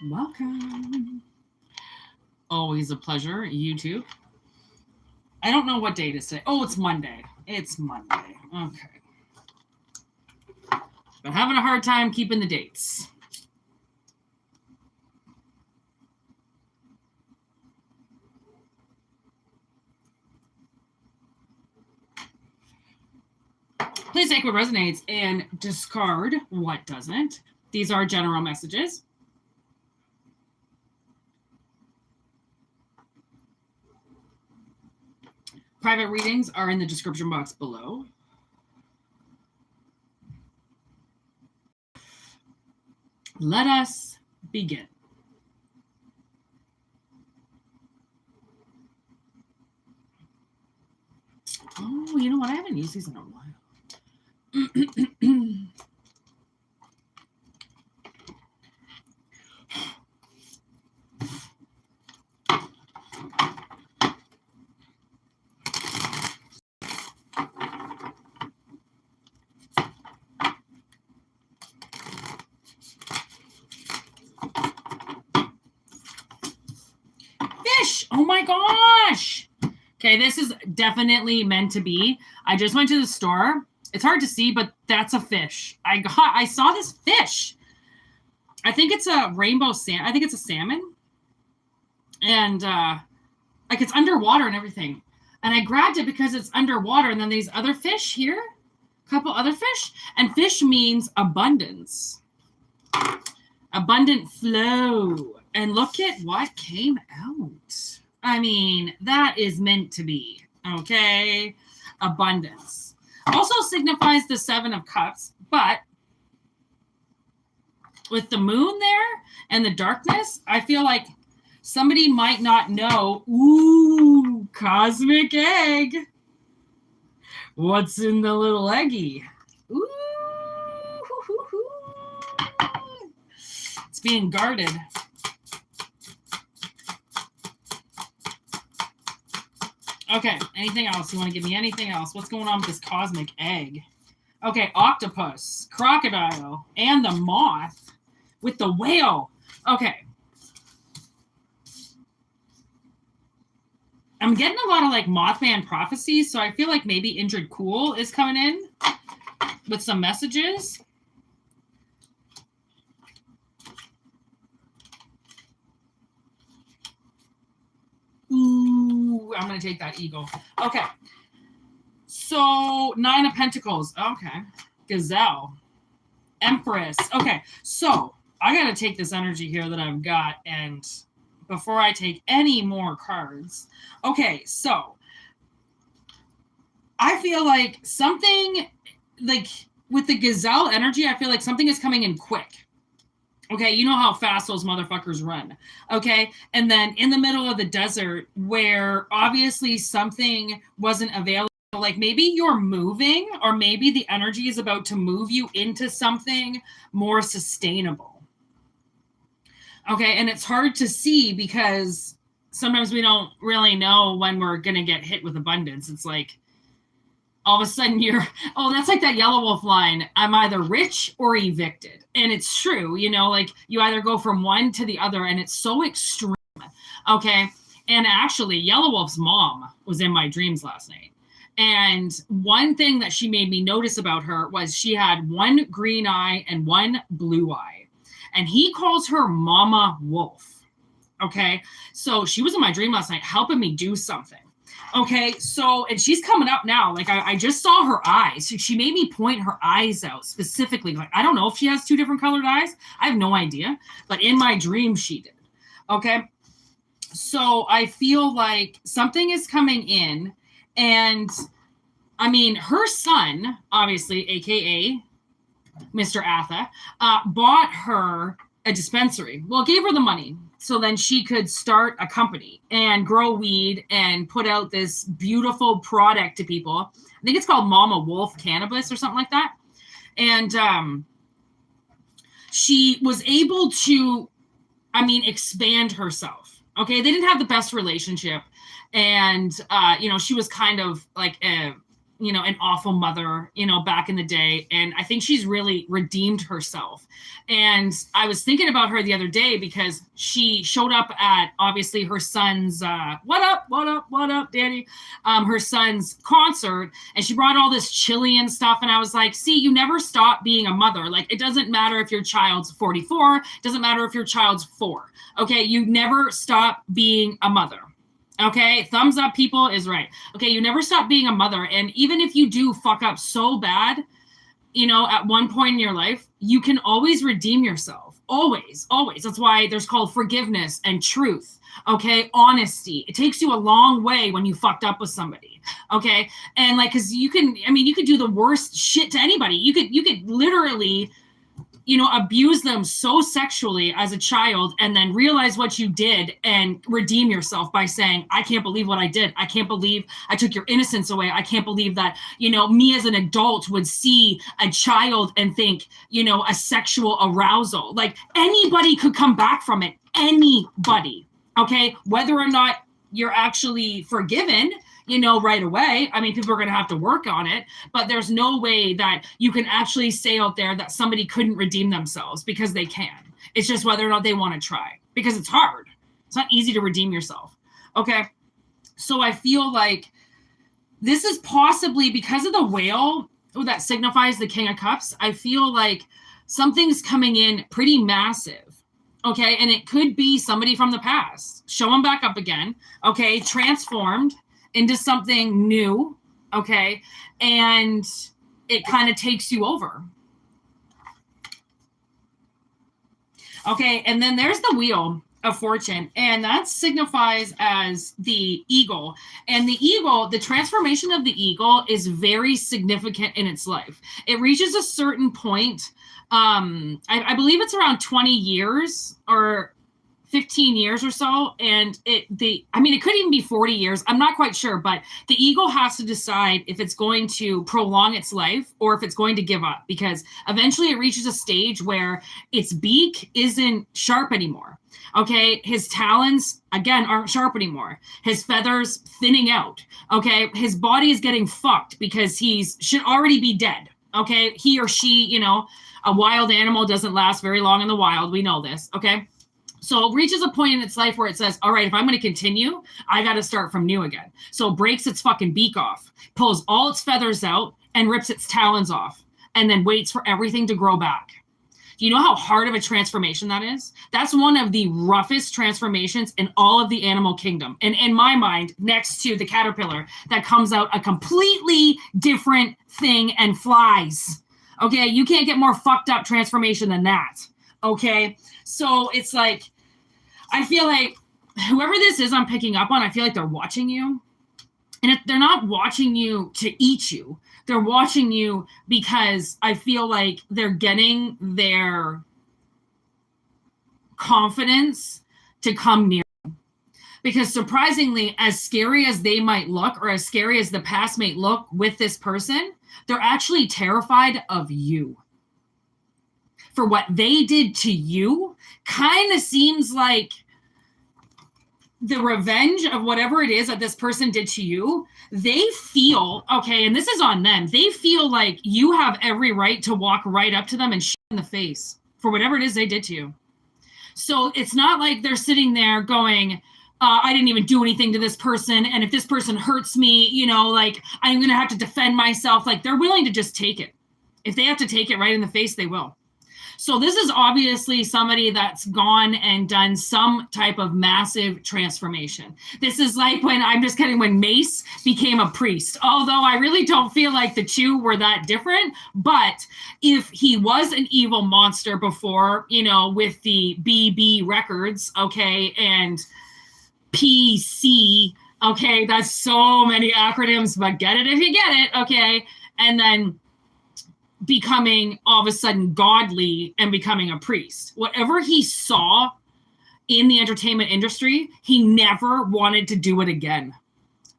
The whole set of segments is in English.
Welcome. Always a pleasure, YouTube. I don't know what date it is today. Oh, it's Monday. It's Monday. Okay. But having a hard time keeping the dates. Please take what resonates and discard what doesn't. These are general messages. Private readings are in the description box below. Let us begin. Oh, you know what? I haven't used these in a while. Fish! Oh my gosh! Okay, this is definitely meant to be. I just went to the store. It's hard to see, but that's a fish. I saw this fish. I think it's a rainbow salmon. I think it's a salmon. And like it's underwater and everything. And I grabbed it because it's underwater. And then these other fish here, a couple other fish. And fish means abundance. Abundant flow. And look at what came out. I mean, that is meant to be. Okay? Abundance. Also signifies the 7 of Cups, but with the moon there and the darkness, I feel like somebody might not know. Ooh, cosmic egg. What's in the little eggie? Ooh. It's being guarded. Okay, anything else? You want to give me anything else? What's going on with this cosmic egg? Okay, octopus, crocodile, and the moth with the whale. Okay. I'm getting a lot of like Mothman prophecies, so I feel like maybe Indrid Cool is coming in with some messages. Ooh, I'm going to take that eagle. Okay. So, 9 of Pentacles. Okay. Gazelle. Empress. Okay. So, I got to take this energy here that I've got, and before I take any more cards. Okay. So, I feel like something, like, with the Gazelle energy, I feel like something is coming in quick. Okay, you know how fast those motherfuckers run. Okay, and then in the middle of the desert where obviously something wasn't available, like maybe you're moving or maybe the energy is about to move you into something more sustainable. Okay, and it's hard to see because sometimes we don't really know when we're going to get hit with abundance. It's like all of a sudden that's like that Yellow Wolf line. I'm either rich or evicted. And it's true, you know, like you either go from one to the other and it's so extreme. Okay. And actually Yellow Wolf's mom was in my dreams last night. And one thing that she made me notice about her was she had one green eye and one blue eye. And he calls her Mama Wolf. Okay. So she was in my dream last night helping me do something. Okay, so, and she's coming up now. Like, I just saw her eyes. She made me point her eyes out specifically. Like, I don't know if she has 2 different colored eyes. I have no idea. But in my dream, she did. Okay? So I feel like something is coming in. And, I mean, her son, obviously, a.k.a. Mr. Atha, bought her a dispensary. Well, gave her the money so then she could start a company and grow weed and put out this beautiful product to people. I think it's called Mama Wolf Cannabis or something like that. And she was able to, I mean, expand herself. Okay, they didn't have the best relationship. And, you know, she was kind of like a, you know, an awful mother, you know, back in the day. And I think she's really redeemed herself. And I was thinking about her the other day because she showed up at, obviously, her son's, what up, Daddy? Her son's concert. And she brought all this chili and stuff. And I was like, see, you never stop being a mother. Like, it doesn't matter if your child's 44. It doesn't matter if your child's 4. Okay, you never stop being a mother. Okay, thumbs up, people, is right. Okay, you never stop being a mother. And even if you do fuck up so bad, you know, at one point in your life, you can always redeem yourself. Always, always. That's why there's called forgiveness and truth. Okay, honesty. It takes you a long way when you fucked up with somebody. Okay, and like, cause you can, I mean, you could do the worst shit to anybody. You could literally, you know, abuse them so sexually as a child and then realize what you did and redeem yourself by saying, I can't believe what I did. I can't believe I took your innocence away. I can't believe that, you know, me as an adult would see a child and think, you know, a sexual arousal. Like, anybody could come back from it. Anybody. Okay. Whether or not you're actually forgiven, you know, right away. I mean, people are going to have to work on it, but there's no way that you can actually say out there that somebody couldn't redeem themselves, because they can. It's just whether or not they want to try, because it's hard. It's not easy to redeem yourself. Okay. So I feel like this is possibly because of the whale that signifies the King of Cups. I feel like something's coming in pretty massive. Okay. And it could be somebody from the past. Show them back up again. Okay. Transformed into something new, okay? And it kind of takes you over. Okay, and then there's the Wheel of Fortune, and that signifies as the eagle. And the eagle, the transformation of the eagle is very significant in its life. It reaches a certain point, I believe it's around 20 years or 15 years or so, and it could even be 40 years. I'm not quite sure, but the eagle has to decide if it's going to prolong its life or if it's going to give up, because eventually it reaches a stage where its beak isn't sharp anymore. Okay, his talons again aren't sharp anymore. His feathers thinning out. Okay, his body is getting fucked because should already be dead. Okay, he or she, you know, a wild animal doesn't last very long in the wild. We know this. Okay. So it reaches a point in its life where it says, all right, if I'm going to continue, I got to start from new again. So it breaks its fucking beak off, pulls all its feathers out, and rips its talons off, and then waits for everything to grow back. Do you know how hard of a transformation that is? That's one of the roughest transformations in all of the animal kingdom. And in my mind, next to the caterpillar, that comes out a completely different thing and flies. Okay, you can't get more fucked up transformation than that. Okay, so it's like, I feel like whoever this is I'm picking up on, I feel like they're watching you. And they're not watching you to eat you. They're watching you because I feel like they're getting their confidence to come near you. Because surprisingly, as scary as they might look, or as scary as the past might look with this person, they're actually terrified of you. For what they did to you kind of seems like the revenge of whatever it is that this person did to you. They feel, okay, and this is on them, they feel like you have every right to walk right up to them and shit in the face for whatever it is they did to you. So it's not like they're sitting there going, I didn't even do anything to this person, and if this person hurts me, you know, like, I'm going to have to defend myself. Like, they're willing to just take it. If they have to take it right in the face, they will. So this is obviously somebody that's gone and done some type of massive transformation. This is like when Mace became a priest, although I really don't feel like the two were that different. But if he was an evil monster before, with the BB records, okay, and PC, okay, that's so many acronyms, but get it if you get it, okay, and then becoming all of a sudden godly and becoming a priest. Whatever he saw in the entertainment industry, he never wanted to do it again.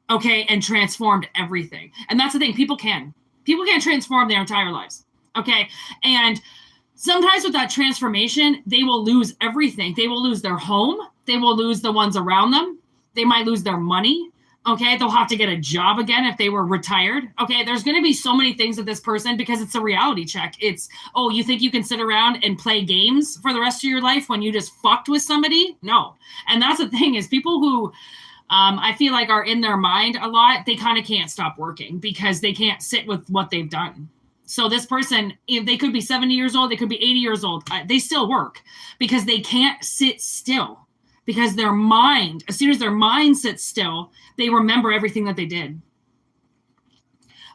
Okay, and transformed everything. And that's the thing, people can transform their entire lives. Okay, and sometimes with that transformation, they will lose everything. They will lose their home. They will lose the ones around them. They might lose their money. Okay, they'll have to get a job again if they were retired. Okay, there's going to be so many things with this person because it's a reality check. It's, oh, you think you can sit around and play games for the rest of your life when you just fucked with somebody? No. And that's the thing is people who I feel like are in their mind a lot, they kind of can't stop working because they can't sit with what they've done. So this person, if they could be 70 years old, they could be 80 years old, they still work because they can't sit still. Because their mind, as soon as their mind sits still, they remember everything that they did.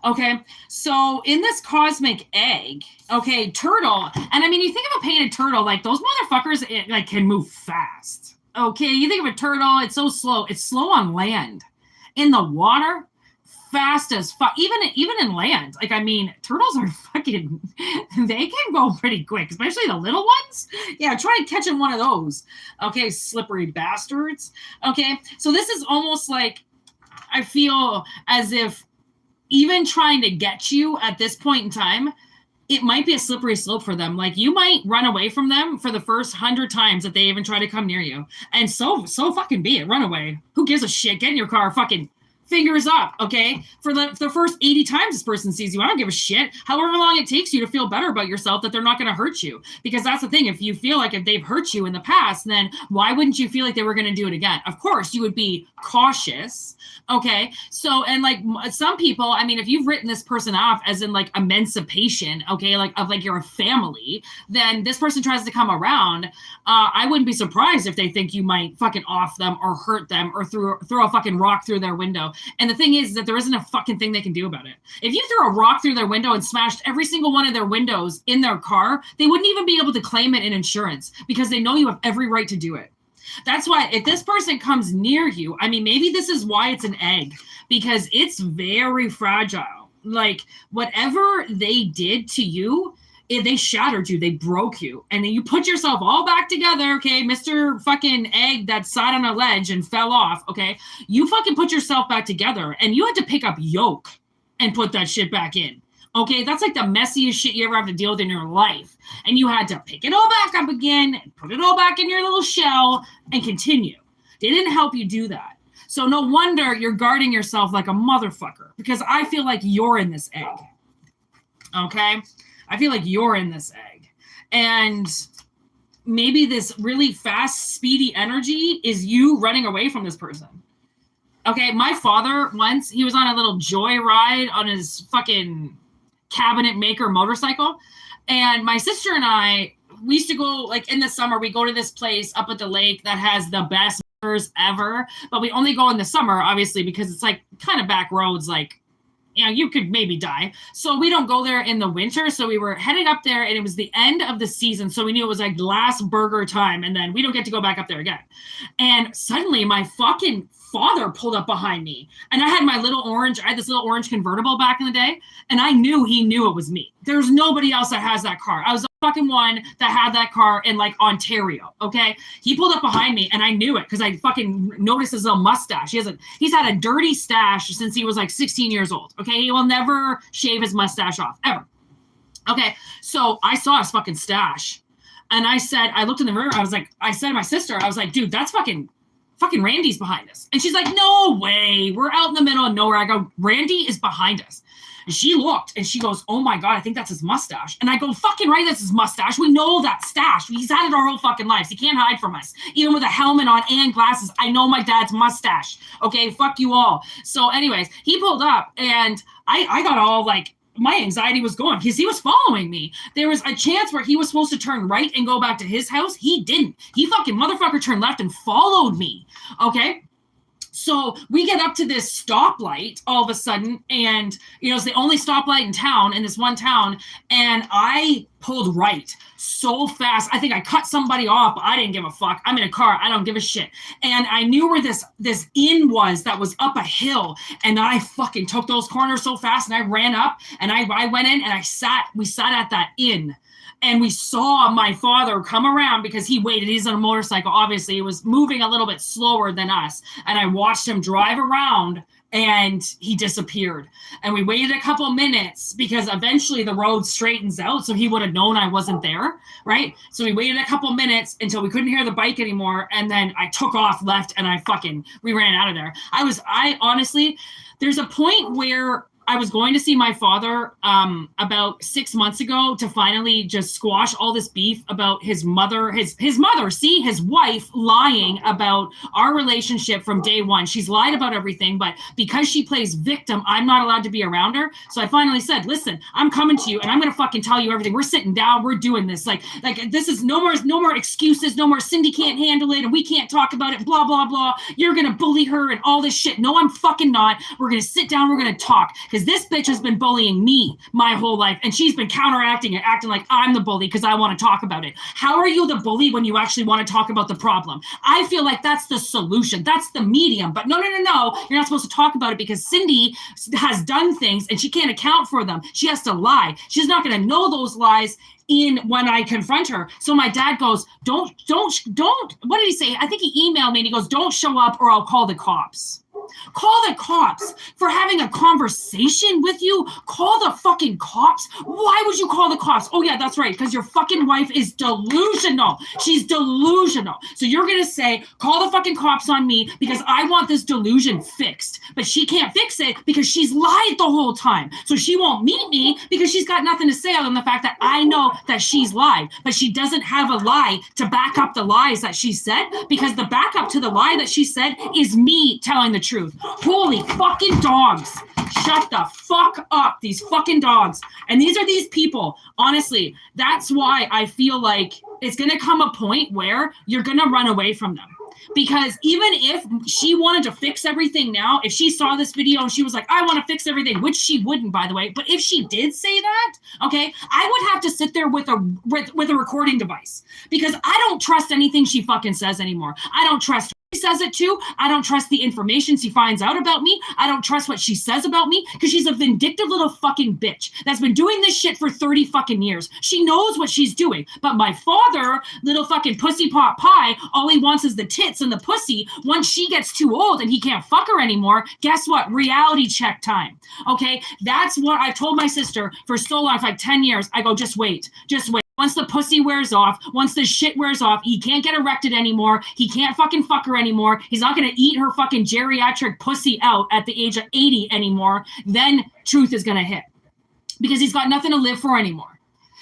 Okay, so in this cosmic egg, okay, turtle, and I mean, you think of a painted turtle, like those motherfuckers, can move fast. Okay, you think of a turtle, it's so slow. It's slow on land. In the water, fast as fuck. Even in land, turtles are fucking, they can go pretty quick, especially the little ones. Yeah, try catching one of those. Okay, slippery bastards. Okay, so this is almost like, I feel as if even trying to get you at this point in time, it might be a slippery slope for them. Like you might run away from them for the first 100 times that they even try to come near you. And so fucking be it. Run away. Who gives a shit? Get in your car. Fucking fingers up, okay? For the first 80 times this person sees you, I don't give a shit. However long it takes you to feel better about yourself that they're not going to hurt you. Because that's the thing. If you feel like if they've hurt you in the past, then why wouldn't you feel like they were going to do it again? Of course, you would be cautious, okay? So, and like some people, if you've written this person off as in like emancipation, okay, of you're a family, then this person tries to come around. I wouldn't be surprised if they think you might fucking off them or hurt them or throw a fucking rock through their window. And the thing is that there isn't a fucking thing they can do about it. If you threw a rock through their window and smashed every single one of their windows in their car, they wouldn't even be able to claim it in insurance because they know you have every right to do it. That's why if this person comes near you, maybe this is why it's an egg, because it's very fragile. Like whatever they did to you, they shattered you, they broke you, and then you put yourself all back together, okay, Mr. fucking egg that sat on a ledge and fell off, okay, you fucking put yourself back together, and you had to pick up yolk and put that shit back in, okay, that's like the messiest shit you ever have to deal with in your life, and you had to pick it all back up again, put it all back in your little shell, and continue. They didn't help you do that. So no wonder you're guarding yourself like a motherfucker, because I feel like you're in this egg, okay? I feel like you're in this egg. And maybe this really fast, speedy energy is you running away from this person. Okay, my father once, he was on a little joyride on his fucking cabinet maker motorcycle. And my sister and I, we used to go, like in the summer, we go to this place up at the lake that has the best mirrors ever. But we only go in the summer, obviously, because it's like kind of back roads, like, you could maybe die. So we don't go there in the winter. So we were heading up there and it was the end of the season. So we knew it was like last burger time. And then we don't get to go back up there again. And suddenly my fucking father pulled up behind me. And I had this little orange convertible back in the day. And I knew he knew it was me. There's nobody else that has that car. I was the fucking one that had that car in like Ontario. Okay. He pulled up behind me and I knew it because I fucking noticed his little mustache. He's had a dirty stash since he was like 16 years old. Okay. He will never shave his mustache off ever. Okay. So I saw his fucking stash and I looked in the mirror. I said to my sister, I was like, dude, that's fucking Randy's behind us. And she's like, no way. We're out in the middle of nowhere. I go, Randy is behind us. And she looked and she goes, oh my God, I think that's his mustache. And I go, fucking right, that's his mustache. We know that stash. He's had it our whole fucking lives. He can't hide from us. Even with a helmet on and glasses, I know my dad's mustache. Okay, fuck you all. So anyways, he pulled up and I got all like my anxiety was going because he was following me. There was a chance where he was supposed to turn right and go back to his house. He didn't. He fucking motherfucker turned left and followed me. Okay. So we get up to this stoplight all of a sudden, and it's the only stoplight in town, in this one town, and I pulled right so fast. I think I cut somebody off, but I didn't give a fuck. I'm in a car. I don't give a shit. And I knew where this inn was that was up a hill, and I fucking took those corners so fast, and I ran up, and I went in, and we sat at that inn. And we saw my father come around because he waited. He's on a motorcycle. Obviously, he was moving a little bit slower than us. And I watched him drive around and he disappeared. And we waited a couple of minutes because eventually the road straightens out. So he would have known I wasn't there, right? So we waited a couple of minutes until we couldn't hear the bike anymore. And then I took off left and we ran out of there. I honestly, there's a point where I was going to see my father about 6 months ago to finally just squash all this beef about his mother, his wife lying about our relationship from day one. She's lied about everything, but because she plays victim, I'm not allowed to be around her. So I finally said, listen, I'm coming to you and I'm going to fucking tell you everything. We're sitting down. We're doing this. Like this is no more excuses. No more Cindy can't handle it and we can't talk about it. Blah, blah, blah. You're going to bully her and all this shit. No, I'm fucking not. We're going to sit down. We're going to talk. Because this bitch has been bullying me my whole life, and she's been counteracting it, acting like I'm the bully because I want to talk about it. How are you the bully when you actually want to talk about the problem? I feel like that's the solution. That's the medium. But no. You're not supposed to talk about it because Cindy has done things and she can't account for them. She has to lie. She's not going to know those lies when I confront her. So my dad goes, don't, what did he say? I think he emailed me and he goes, don't show up or I'll call the cops. Call the cops for having a conversation with you. Call the fucking cops. Why would you call the cops? Oh yeah, that's right. Because your fucking wife is delusional. She's delusional. So you're going to say, call the fucking cops on me because I want this delusion fixed. But she can't fix it because she's lied the whole time. So she won't meet me because she's got nothing to say other than the fact that I know that she's lied. But she doesn't have a lie to back up the lies that she said, because the backup to the lie that she said is me telling the truth. Holy fucking dogs. Shut the fuck up, these fucking dogs. And these are these people. Honestly, that's why I feel like it's going to come a point where you're going to run away from them. Because even if she wanted to fix everything now, if she saw this video and she was like, I want to fix everything, which she wouldn't, by the way. But if she did say that, okay, I would have to sit there with a recording device because I don't trust anything she fucking says anymore. I don't trust her. She says it too. I don't trust the information she finds out about me. I don't trust what she says about me because she's a vindictive little fucking bitch that's been doing this shit for 30 fucking years. She knows what she's doing. But my father, little fucking pussy pot pie, all he wants is the tits and the pussy. Once she gets too old and he can't fuck her anymore, guess what? Reality check time. Okay? That's what I told my sister for so long, for like 10 years. I go, just wait. Once the pussy wears off, once the shit wears off, he can't get erected anymore. He can't fucking fuck her anymore. He's not going to eat her fucking geriatric pussy out at the age of 80 anymore. Then truth is going to hit because he's got nothing to live for anymore.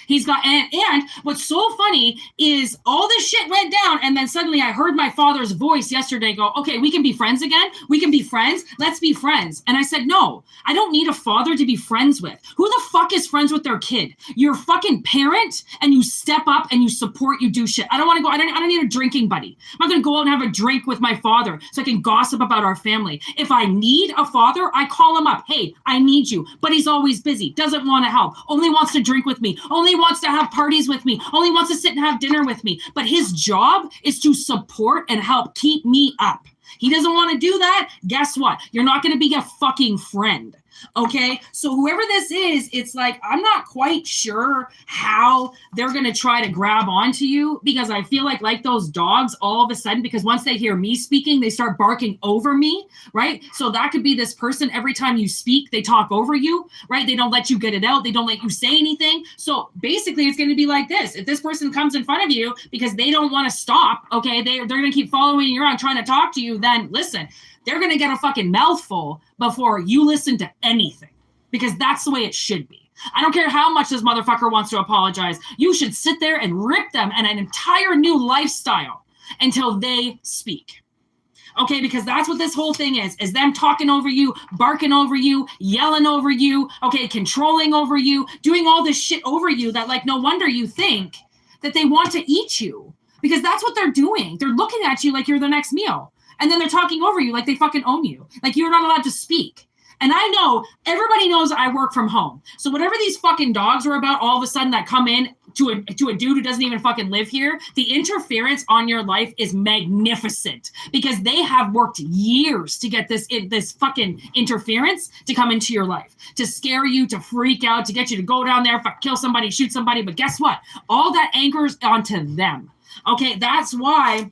He's got, and what's so funny is all this shit went down. And then suddenly I heard my father's voice yesterday go, okay, we can be friends again. We can be friends. Let's be friends. And I said, no, I don't need a father to be friends with. Who the fuck is friends with their kid? You're a fucking parent and you step up and you support, you do shit. I don't want to go. I don't need a drinking buddy. I'm not going to go out and have a drink with my father so I can gossip about our family. If I need a father, I call him up. Hey, I need you. But he's always busy. Doesn't want to help. Only wants to drink with me. Only wants to have parties with me, only wants to sit and have dinner with me. But his job is to support and help keep me up. He doesn't want to do that. Guess what? You're not going to be a fucking friend. Okay, so whoever this is, it's like, I'm not quite sure how they're going to try to grab onto you, because I feel like those dogs all of a sudden, because once they hear me speaking, they start barking over me, right? So that could be this person. Every time you speak, they talk over you, right? They don't let you get it out. They don't let you say anything. So basically it's going to be like this. If this person comes in front of you because they don't want to stop, okay, they're going to keep following you around trying to talk to you, then listen, they're going to get a fucking mouthful before you listen to anything, because that's the way it should be. I don't care how much this motherfucker wants to apologize. You should sit there and rip them an entire new lifestyle until they speak. Okay, because that's what this whole thing is them talking over you, barking over you, yelling over you, okay, controlling over you, doing all this shit over you that, like, no wonder you think that they want to eat you, because that's what they're doing. They're looking at you like you're the next meal. And then they're talking over you like they fucking own you, like you're not allowed to speak. And I know, everybody knows I work from home. So whatever these fucking dogs are about all of a sudden that come in to a dude who doesn't even fucking live here, the interference on your life is magnificent, because they have worked years to get this fucking interference to come into your life, to scare you, to freak out, to get you to go down there, kill somebody, shoot somebody. But guess what? All that anchors onto them. Okay, that's why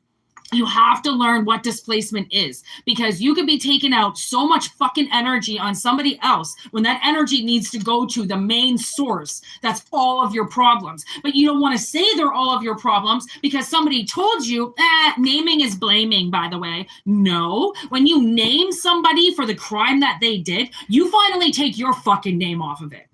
you have to learn what displacement is, because you could be taking out so much fucking energy on somebody else when that energy needs to go to the main source. That's all of your problems. But you don't want to say they're all of your problems because somebody told you, naming is blaming, by the way. No, when you name somebody for the crime that they did, you finally take your fucking name off of it.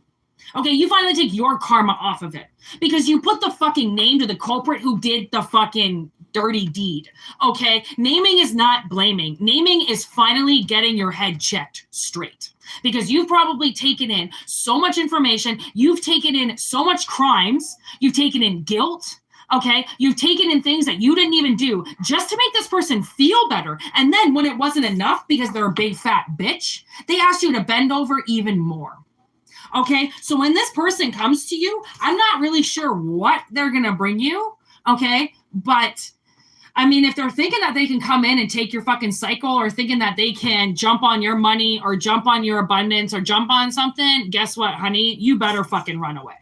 Okay, you finally take your karma off of it, because you put the fucking name to the culprit who did the fucking dirty deed. Okay, naming is not blaming. Naming is finally getting your head checked straight, because you've probably taken in so much information. You've taken in so much crimes. You've taken in guilt. Okay, you've taken in things that you didn't even do just to make this person feel better. And then when it wasn't enough because they're a big fat bitch, they asked you to bend over even more. Okay, so when this person comes to you, I'm not really sure what they're going to bring you. Okay, but I mean, if they're thinking that they can come in and take your fucking cycle, or thinking that they can jump on your money or jump on your abundance or jump on something, guess what, honey? You better fucking run away.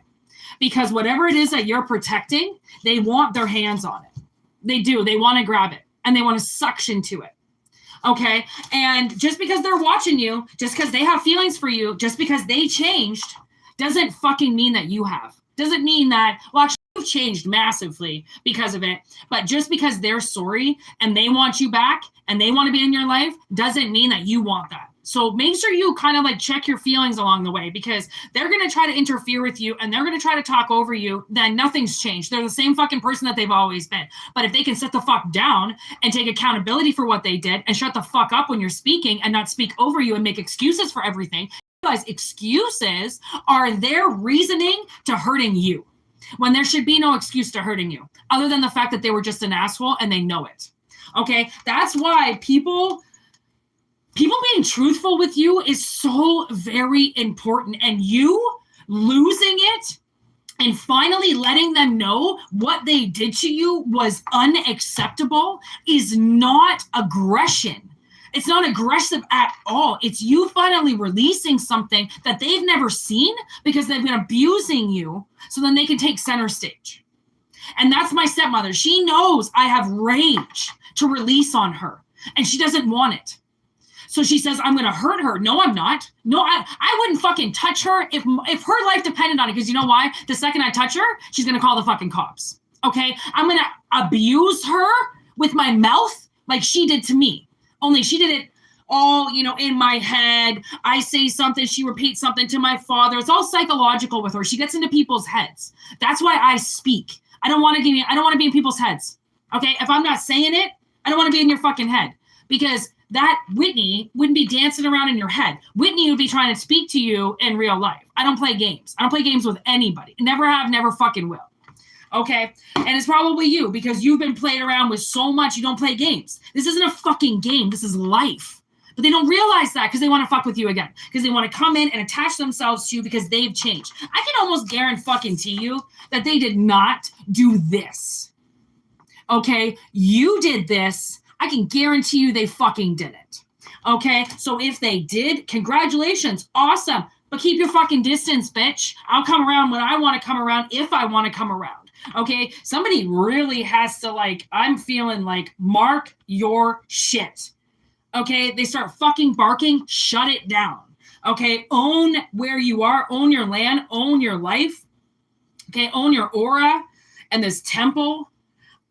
Because whatever it is that you're protecting, they want their hands on it. They do. They want to grab it and they want to suction to it. Okay. And just because they're watching you, just because they have feelings for you, just because they changed, doesn't fucking mean that you have. Doesn't mean that, well, actually, you've changed massively because of it. But just because they're sorry and they want you back and they want to be in your life, doesn't mean that you want that. So make sure you kind of like check your feelings along the way, because they're going to try to interfere with you and they're going to try to talk over you. Then nothing's changed. They're the same fucking person that they've always been. But if they can sit the fuck down and take accountability for what they did and shut the fuck up when you're speaking and not speak over you and make excuses for everything, realize excuses are their reasoning to hurting you, when there should be no excuse to hurting you other than the fact that they were just an asshole and they know it. Okay. That's why people being truthful with you is so very important, and you losing it and finally letting them know what they did to you was unacceptable is not aggression. It's not aggressive at all. It's you finally releasing something that they've never seen because they've been abusing you, so then they can take center stage. And that's my stepmother. She knows I have rage to release on her, and she doesn't want it. So she says, I'm going to hurt her. No, I'm not. No, I wouldn't fucking touch her if her life depended on it. Because you know why? The second I touch her, she's going to call the fucking cops. Okay? I'm going to abuse her with my mouth like she did to me. Only she did it all, in my head. I say something, she repeats something to my father. It's all psychological with her. She gets into people's heads. That's why I speak. I don't want to be in people's heads. Okay? If I'm not saying it, I don't want to be in your fucking head. Because that Whïtney wouldn't be dancing around in your head. Whïtney would be trying to speak to you in real life. I don't play games. I don't play games with anybody. Never have, never fucking will. Okay? And it's probably you, because you've been played around with so much you don't play games. This isn't a fucking game. This is life. But they don't realize that because they want to fuck with you again. Because they want to come in and attach themselves to you because they've changed. I can almost guarantee you that they did not do this. Okay? You did this. I can guarantee you they fucking did it. Okay? So if they did, congratulations. Awesome. But keep your fucking distance, bitch. I'll come around when I want to come around, if I want to come around. Okay? Somebody really has to, I'm feeling like, mark your shit. Okay? They start fucking barking, shut it down. Okay? Own where you are. Own your land. Own your life. Okay? Own your aura and this temple.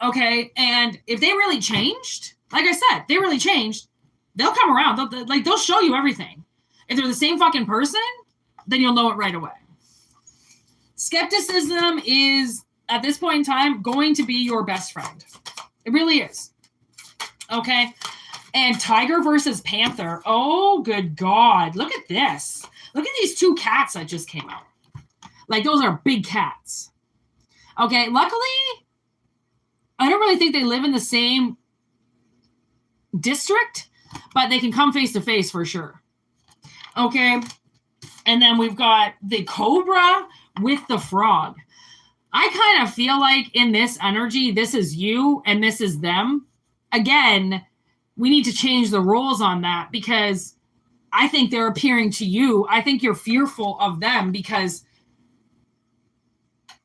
Okay? And if they really changed, like I said, they really changed, they'll come around. They'll show you everything. If they're the same fucking person, then you'll know it right away. Skepticism is, at this point in time, going to be your best friend. It really is. Okay? And tiger versus panther. Oh, good God. Look at this. Look at these two cats that just came out. Like, those are big cats. Okay, luckily, I don't really think they live in the same district, but they can come face to face for sure. Okay, and then we've got the cobra with the frog. I kind of feel like in this energy, this is you and this is them. Again, we need to change the roles on that because I think they're appearing to you. I think you're fearful of them because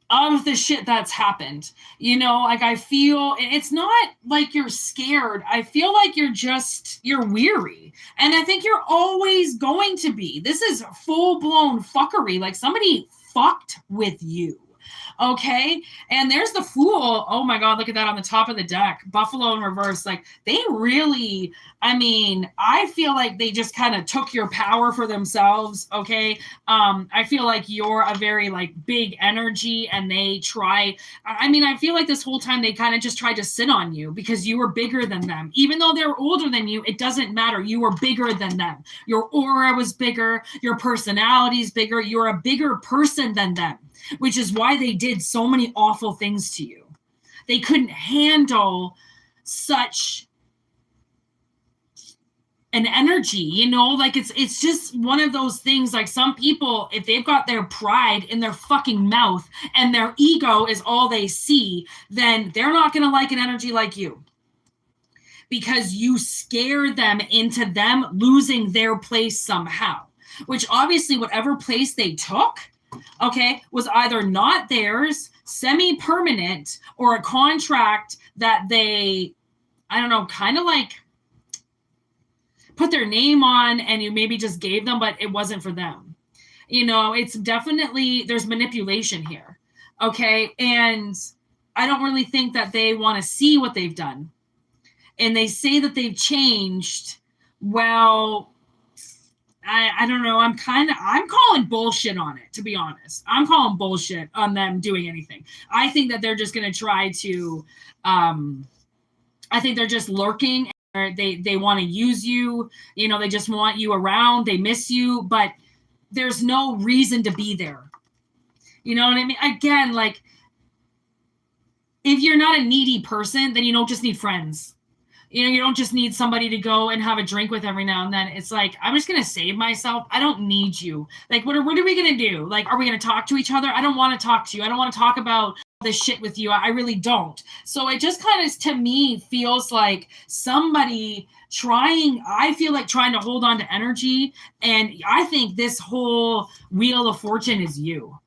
of the shit that's happened. You know, like I feel it's not like you're scared. I feel like you're weary. And I think you're always going to be. This is full-blown fuckery. Like somebody fucked with you. Okay. And there's the Fool. Oh my God. Look at that on the top of the deck. Buffalo in reverse. Like they really, I mean, I feel like they just kind of took your power for themselves. Okay. I feel like you're a very like big energy and they try. I mean, I feel like this whole time they kind of just tried to sit on you because you were bigger than them. Even though they're older than you, it doesn't matter. You were bigger than them. Your aura was bigger. Your personality is bigger. You're a bigger person than them, which is why they did so many awful things to you. They couldn't handle such an energy, you know, like it's just one of those things. Like some people, if they've got their pride in their fucking mouth and their ego is all they see, then they're not going to like an energy like you because you scare them into them losing their place somehow, which obviously whatever place they took, okay, was either not theirs, semi-permanent, or a contract that they, I don't know, kind of like put their name on and you maybe just gave them, but it wasn't for them. You know, it's definitely, there's manipulation here, okay? And I don't really think that they want to see what they've done. And they say that they've changed. Well, I don't know. I'm calling bullshit on it, to be honest. I'm calling bullshit on them doing anything. I think that they're just going to try to, I think they're just lurking. They want to use you. You know, they just want you around. They miss you, but there's no reason to be there. You know what I mean? Again, like, if you're not a needy person, then you don't just need friends. You know, you don't just need somebody to go and have a drink with every now and then. It's like, I'm just going to save myself. I don't need you. Like, what are we going to do? Like, are we going to talk to each other? I don't want to talk to you. I don't want to talk about this shit with you. I really don't. So it just kind of, to me, feels like somebody trying to hold on to energy. And I think this whole Wheel of Fortune is you.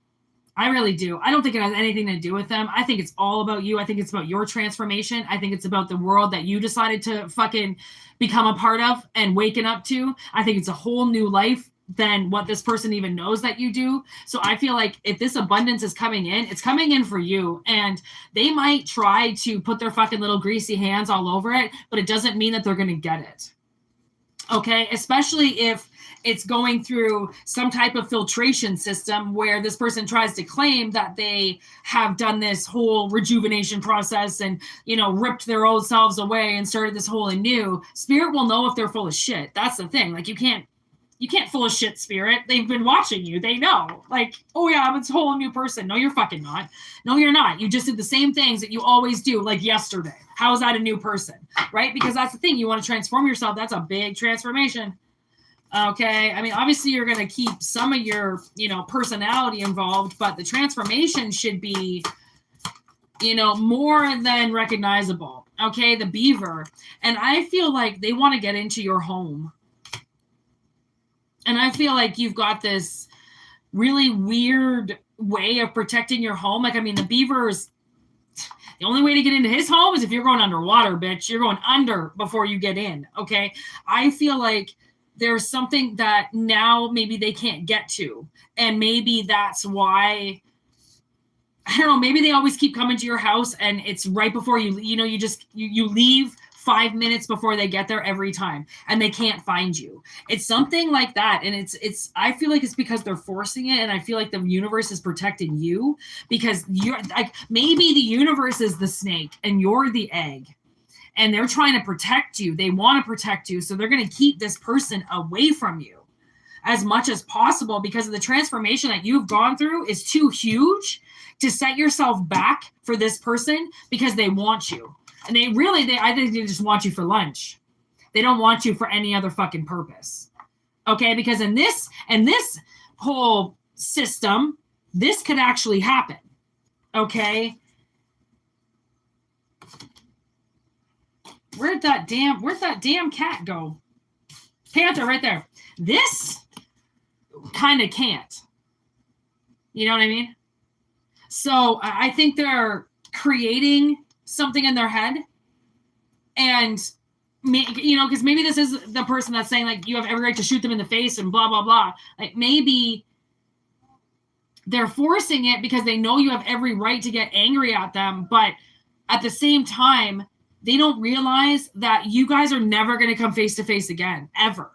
I really do. I don't think it has anything to do with them. I think it's all about you. I think it's about your transformation. I think it's about the world that you decided to fucking become a part of and waking up to. I think it's a whole new life than what this person even knows that you do. So I feel like if this abundance is coming in, it's coming in for you. And they might try to put their fucking little greasy hands all over it, but it doesn't mean that they're going to get it. Okay? Especially if it's going through some type of filtration system where this person tries to claim that they have done this whole rejuvenation process and, you know, ripped their old selves away and started this whole anew. Spirit will know if they're full of shit. That's the thing. Like, you can't full of shit, Spirit. They've been watching you. They know. Like, oh yeah, I'm a whole new person. No, you're fucking not. No, you're not. You just did the same things that you always do, like yesterday. How is that a new person? Right? Because that's the thing. You want to transform yourself. That's a big transformation. Okay. I mean, obviously you're going to keep some of your, you know, personality involved, but the transformation should be, you know, more than recognizable. Okay. The beaver. And I feel like they want to get into your home. And I feel like you've got this really weird way of protecting your home. Like, I mean, the beavers, the only way to get into his home is if you're going underwater, bitch. You're going under before you get in. Okay. I feel like there's something that now maybe they can't get to. And maybe that's why, I don't know, maybe they always keep coming to your house and it's right before you know, you leave 5 minutes before they get there every time and they can't find you. It's something like that. And it's, I feel like it's because they're forcing it. And I feel like the universe is protecting you because you're like, maybe the universe is the snake and you're the egg. and they're trying to protect you. They want to protect you. So they're going to keep this person away from you as much as possible because of the transformation that you've gone through is too huge to set yourself back for this person because they want you. And I think they just want you for lunch. They don't want you for any other fucking purpose. Okay? Because in this whole system, this could actually happen. Okay? Where'd that damn cat go? Panther right there. This kind of can't. You know what I mean? So I think they're creating something in their head, and because maybe this is the person that's saying like you have every right to shoot them in the face and blah blah blah. Like maybe they're forcing it because they know you have every right to get angry at them, but at the same time they don't realize that you guys are never going to come face to face again, ever.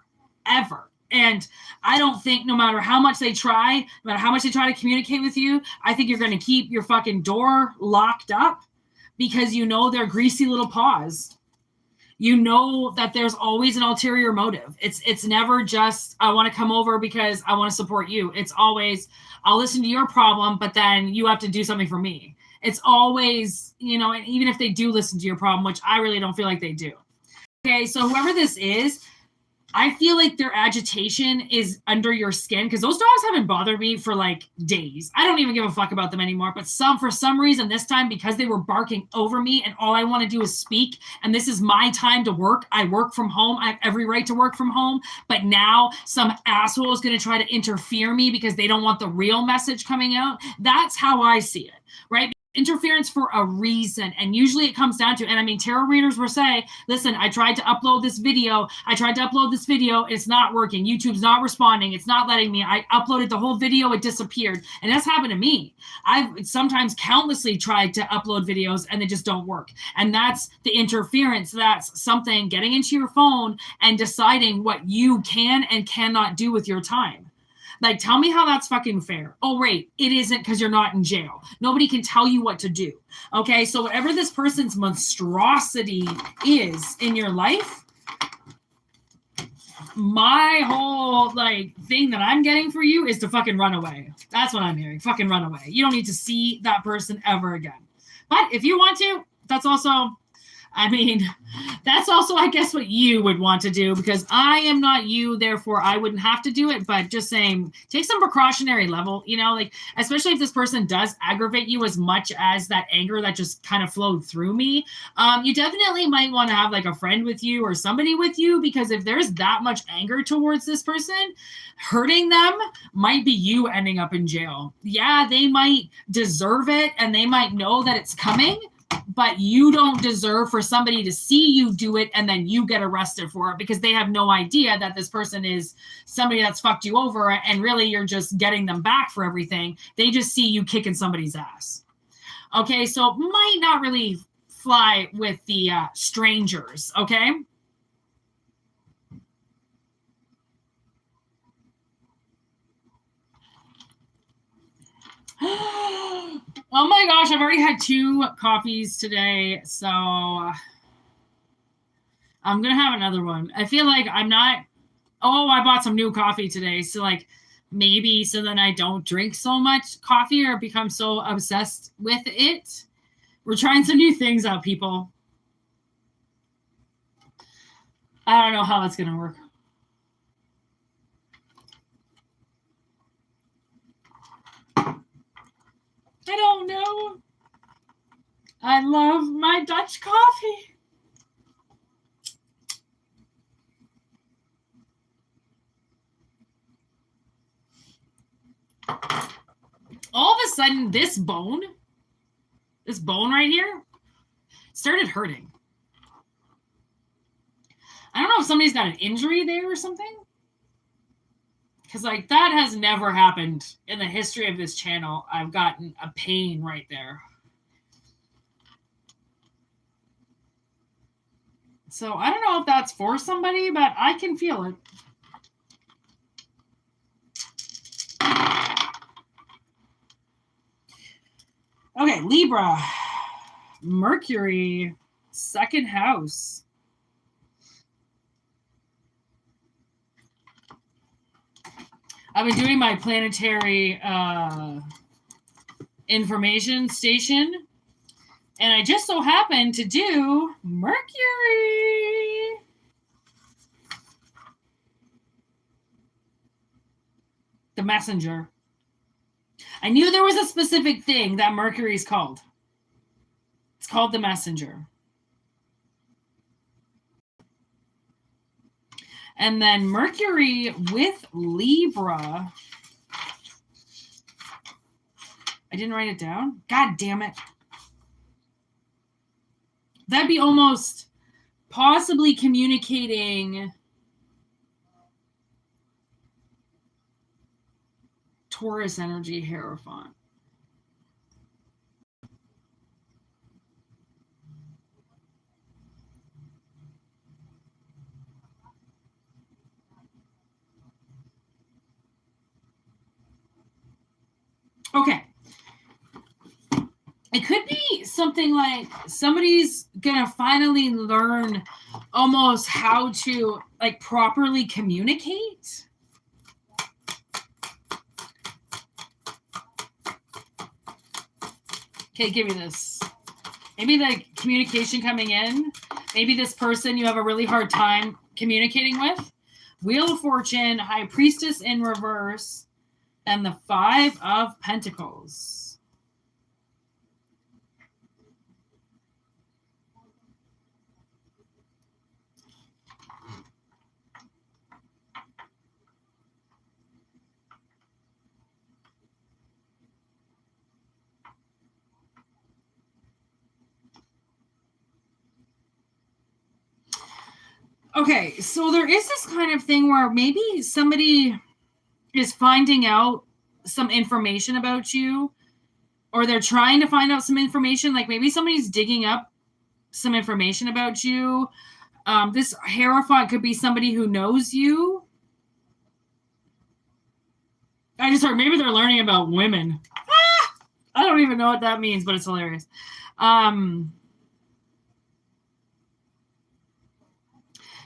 And I don't think no matter how much they try, no matter how much they try to communicate with you, I think you're going to keep your fucking door locked up because you know their greasy little paws. You know that there's always an ulterior motive. It's never just, I want to come over because I want to support you. It's always, I'll listen to your problem, but then you have to do something for me. It's always, and even if they do listen to your problem, which I really don't feel like they do. Okay, so whoever this is, I feel like their agitation is under your skin because those dogs haven't bothered me for like days. I don't even give a fuck about them anymore. But for some reason this time, because they were barking over me and all I want to do is speak and this is my time to work. I work from home. I have every right to work from home. But now some asshole is going to try to interfere me because they don't want the real message coming out. That's how I see it, right? Interference for a reason. And usually it comes down to, and I mean, tarot readers will say, listen, I tried to upload this video. It's not working. YouTube's not responding. It's not letting me. I uploaded the whole video. It disappeared. And that's happened to me. I've sometimes countlessly tried to upload videos and they just don't work. And that's the interference. That's something getting into your phone and deciding what you can and cannot do with your time. Like, tell me how that's fucking fair. Oh, wait, it isn't because you're not in jail. Nobody can tell you what to do. Okay, so whatever this person's monstrosity is in your life, my whole, thing that I'm getting for you is to fucking run away. That's what I'm hearing. Fucking run away. You don't need to see that person ever again. But if you want to, that's also... I guess, what you would want to do because I am not you, therefore I wouldn't have to do it. But just saying, take some precautionary level, especially if this person does aggravate you as much as that anger that just kind of flowed through me. You definitely might want to have a friend with you or somebody with you because if there's that much anger towards this person, hurting them might be you ending up in jail. Yeah, they might deserve it and they might know that it's coming. But you don't deserve for somebody to see you do it and then you get arrested for it because they have no idea that this person is somebody that's fucked you over and really you're just getting them back for everything. They just see you kicking somebody's ass. Okay, so might not really fly with the strangers, okay? Oh my gosh, I've already had 2 coffees today, so I'm going to have another one. I feel like I'm not... Oh, I bought some new coffee today, so maybe so then I don't drink so much coffee or become so obsessed with it. We're trying some new things out, people. I don't know how that's going to work. I don't know. I love my Dutch coffee. All of a sudden, this bone right here, started hurting. I don't know if somebody's got an injury there or something. Because, that has never happened in the history of this channel. I've gotten a pain right there. So, I don't know if that's for somebody, but I can feel it. Okay, Libra. Mercury. Second house. I've been doing my planetary information station, and I just so happened to do Mercury. The messenger. I knew there was a specific thing that Mercury's called. It's called the messenger. And then Mercury with Libra. I didn't write it down. God damn it. That'd be almost possibly communicating Taurus energy, Hierophant. Okay. It could be something like somebody's gonna finally learn almost how to like properly communicate. Okay, give me this. Maybe the communication coming in. Maybe this person you have a really hard time communicating with. Wheel of Fortune, High Priestess in reverse, and the 5 of Pentacles. Okay, so there is this kind of thing where maybe somebody is finding out some information about you, or they're trying to find out some information. Like maybe somebody's digging up some information about you. This Hierophant could be somebody who knows you. I just heard maybe they're learning about women. I don't even know what that means, but it's hilarious.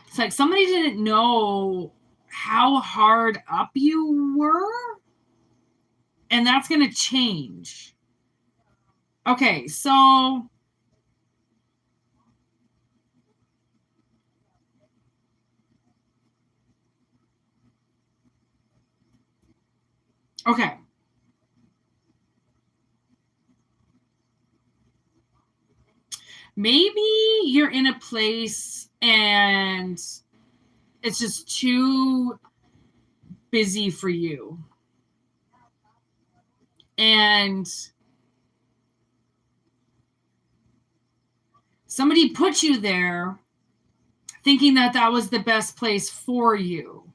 It's like somebody didn't know how hard up you were, and that's going to change. Okay, so okay. Maybe you're in a place and it's just too busy for you. And somebody put you there thinking that that was the best place for you.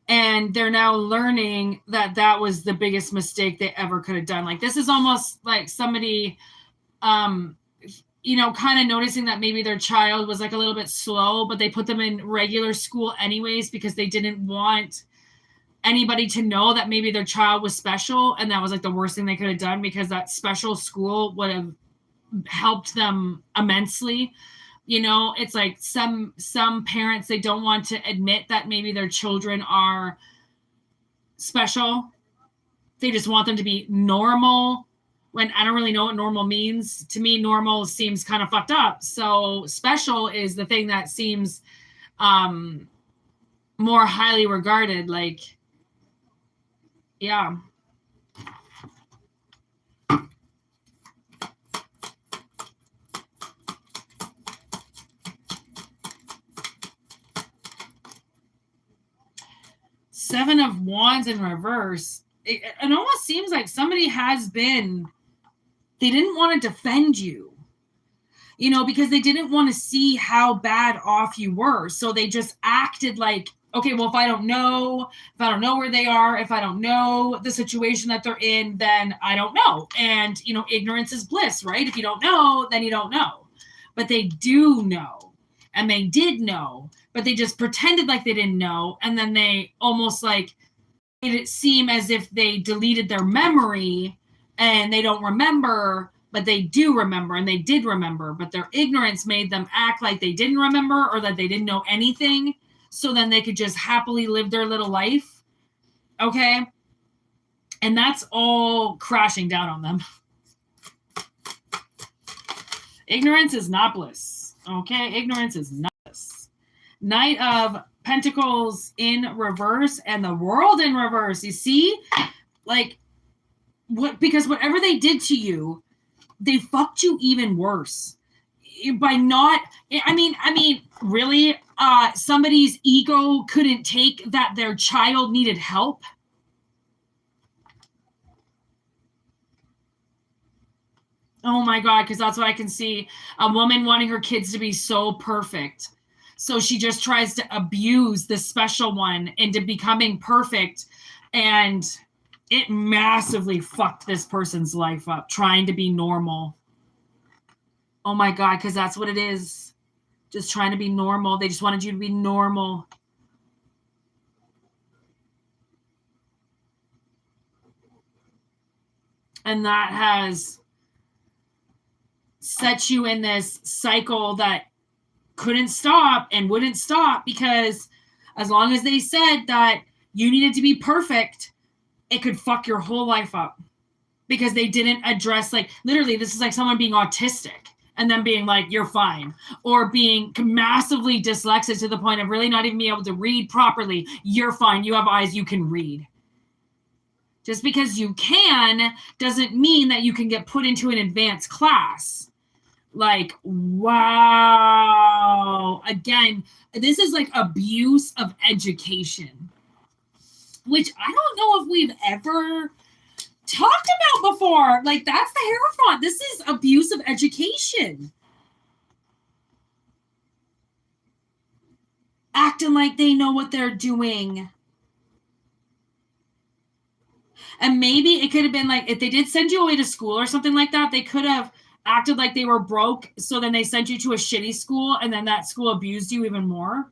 And they're now learning that that was the biggest mistake they ever could have done. Like this is almost like somebody, kind of noticing that maybe their child was like a little bit slow, but they put them in regular school anyways because they didn't want anybody to know that maybe their child was special. And that was like the worst thing they could have done because that special school would have helped them immensely. It's like some parents, they don't want to admit that maybe their children are special. They just want them to be normal. When I don't really know what normal means. To me, normal seems kind of fucked up. So special is the thing that seems more highly regarded. Like, yeah. Seven of Wands in reverse. It almost seems like somebody has been... They didn't want to defend you, because they didn't want to see how bad off you were. So they just acted like, okay, well, if I don't know where they are, if I don't know the situation that they're in, then I don't know. And, ignorance is bliss, right? If you don't know, then you don't know. But they do know. And they did know, but they just pretended like they didn't know. And then they almost like made it seem as if they deleted their memory and they don't remember but they do remember, and they did remember, but their ignorance made them act like they didn't remember or that they didn't know anything, so then they could just happily live their little life. Okay? And that's all crashing down on them. Ignorance is not bliss. Okay? Ignorance is not bliss. Knight of Pentacles in reverse and the World in reverse. You see? Like, because whatever they did to you, they fucked you even worse by not. I mean, really, somebody's ego couldn't take that their child needed help. Oh my God, because that's what I can see. A woman wanting her kids to be so perfect. So she just tries to abuse the special one into becoming perfect. And it massively fucked this person's life up, trying to be normal. Oh my God, because that's what it is. Just trying to be normal. They just wanted you to be normal. And that has set you in this cycle that couldn't stop and wouldn't stop, because as long as they said that you needed to be perfect, it could fuck your whole life up, because they didn't address, like, literally, this is like someone being autistic and then being like, you're fine, or being massively dyslexic to the point of really not even being able to read properly. You're fine. You have eyes. You can read. Just because you can doesn't mean that you can get put into an advanced class. Like, wow. Again, this is like abuse of education, which I don't know if we've ever talked about before. Like, that's the Hierophant. This is abuse of education. Acting like they know what they're doing. And maybe it could have been like, if they did send you away to school or something like that, they could have acted like they were broke, so then they sent you to a shitty school, and then that school abused you even more.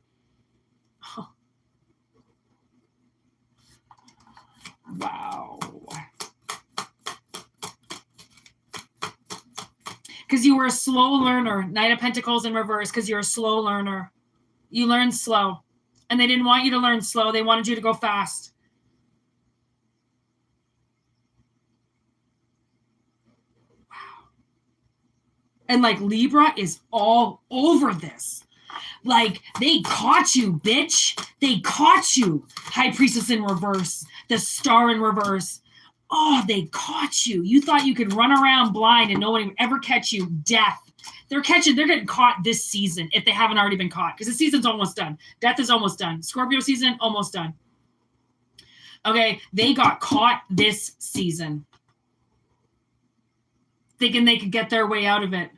Oh. Wow. Because you were a slow learner. Knight of Pentacles in reverse, because you're a slow learner. You learned slow. And they didn't want you to learn slow. They wanted you to go fast. And like Libra is all over this. Like, they caught you, bitch. They caught you. High Priestess in reverse. The Star in reverse. Oh, they caught you. You thought you could run around blind and nobody would ever catch you. Death. They're getting caught this season if they haven't already been caught, because the season's almost done. Death is almost done. Scorpio season, almost done. Okay, they got caught this season, thinking they could get their way out of it.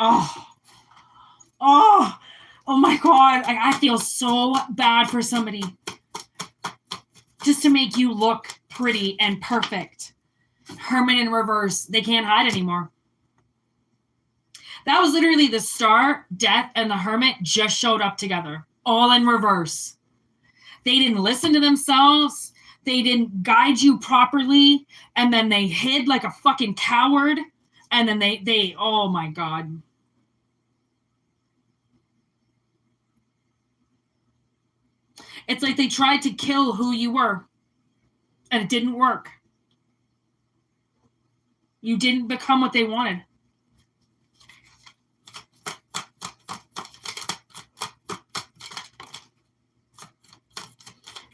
Oh my God. I feel so bad for somebody just to make you look pretty and perfect. Hermit in reverse. They can't hide anymore. That was literally the Star, Death, and the Hermit just showed up together, all in reverse. They didn't listen to themselves. They didn't guide you properly. And then they hid like a fucking coward. And then they oh my God. It's like they tried to kill who you were, and it didn't work. You didn't become what they wanted.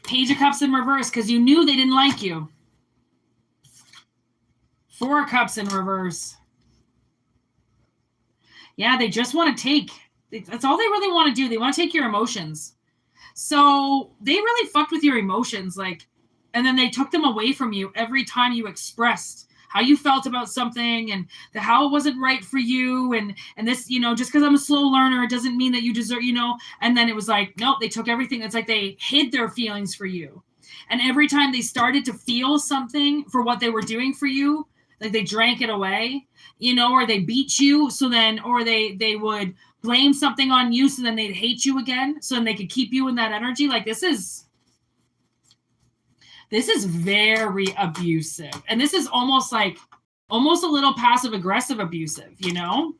Page of Cups in reverse, because you knew they didn't like you. Four of Cups in reverse. Yeah, they just want to take. That's all they really want to do. They want to take your emotions. So they really fucked with your emotions, like, and then they took them away from you every time you expressed how you felt about something and how it wasn't right for you. And this, you know, just because I'm a slow learner, it doesn't mean that you deserve, you know. And then it was like, nope, they took everything. It's like they hid their feelings for you. And every time they started to feel something for what they were doing for you, like they drank it away, you know, or they beat you. So then, or they would blame something on you. So then they'd hate you again. So then they could keep you in that energy. Like, this is very abusive. And this is almost like almost a little passive aggressive abusive, you know?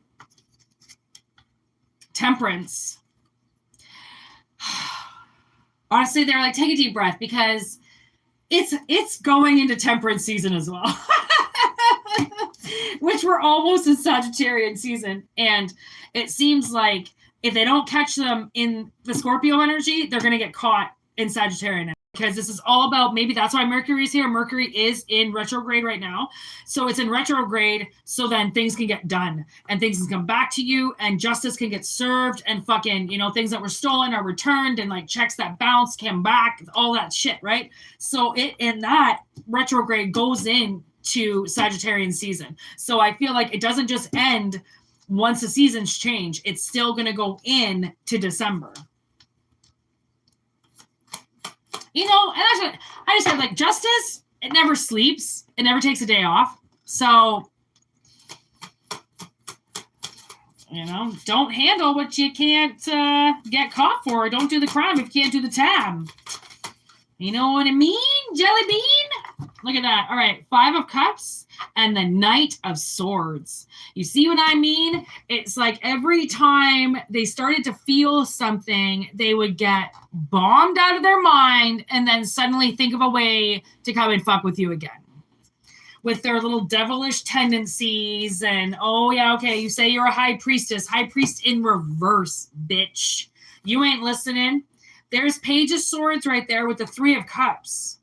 Temperance. Honestly, they're like, take a deep breath, because it's going into temperance season as well. Which we're almost in Sagittarian season. And it seems like if they don't catch them in the Scorpio energy, they're going to get caught in Sagittarian energy. Because this is all about, maybe that's why Mercury is here. Mercury is in retrograde right now. So it's in retrograde, so then things can get done and things can come back to you and justice can get served and fucking, you know, things that were stolen are returned and like checks that bounced came back, all that shit, right? So it in that retrograde goes into Sagittarian season. So I feel like it doesn't just end once the seasons change. It's still going to go in to December. You know, and I just said, like, justice, it never sleeps. It never takes a day off. So, you know, don't handle what you can't get caught for. Don't do the crime if you can't do the time. You know what I mean, Jelly Bean? Look at that. All right, 5 of Cups and the Knight of Swords. You see what I mean? It's like every time they started to feel something, they would get bombed out of their mind and then suddenly think of a way to come and fuck with you again. With their little devilish tendencies and, oh, yeah, okay, you say you're a high priestess. High priest in reverse, bitch. You ain't listening. There's Page of Swords right there with the 3 of Cups.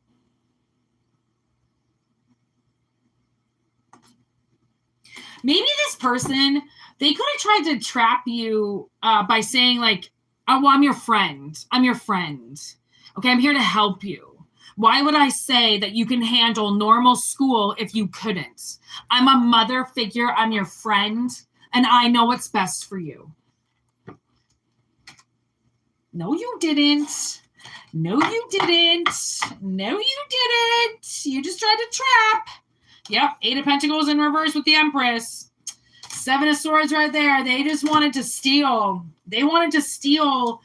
Maybe this person, they could have tried to trap you by saying like, oh, well, I'm your friend. I'm your friend. Okay, I'm here to help you. Why would I say that you can handle normal school if you couldn't? I'm a mother figure. I'm your friend. And I know what's best for you. No, you didn't. No, you didn't. No, you didn't. You just tried to trap. Yep, 8 of Pentacles in reverse with the Empress. 7 of Swords right there. They just wanted to steal. They wanted to steal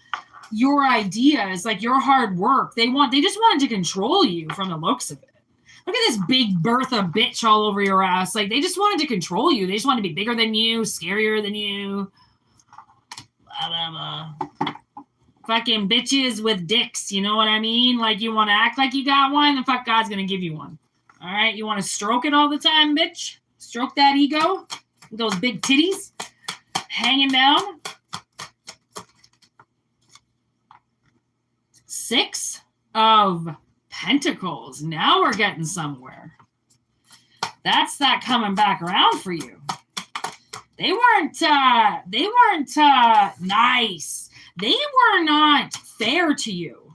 your ideas, like your hard work. They just wanted to control you from the looks of it. Look at this big Bertha bitch all over your ass. Like, they just wanted to control you. They just wanted to be bigger than you, scarier than you. Blah, blah, blah. Fucking bitches with dicks, you know what I mean? Like, you want to act like you got one, the fuck God's going to give you one. All right, you want to stroke it all the time, bitch? Stroke that ego. Those big titties hanging down. 6 of Pentacles. Now we're getting somewhere. That's that coming back around for you. They weren't nice. They were not fair to you.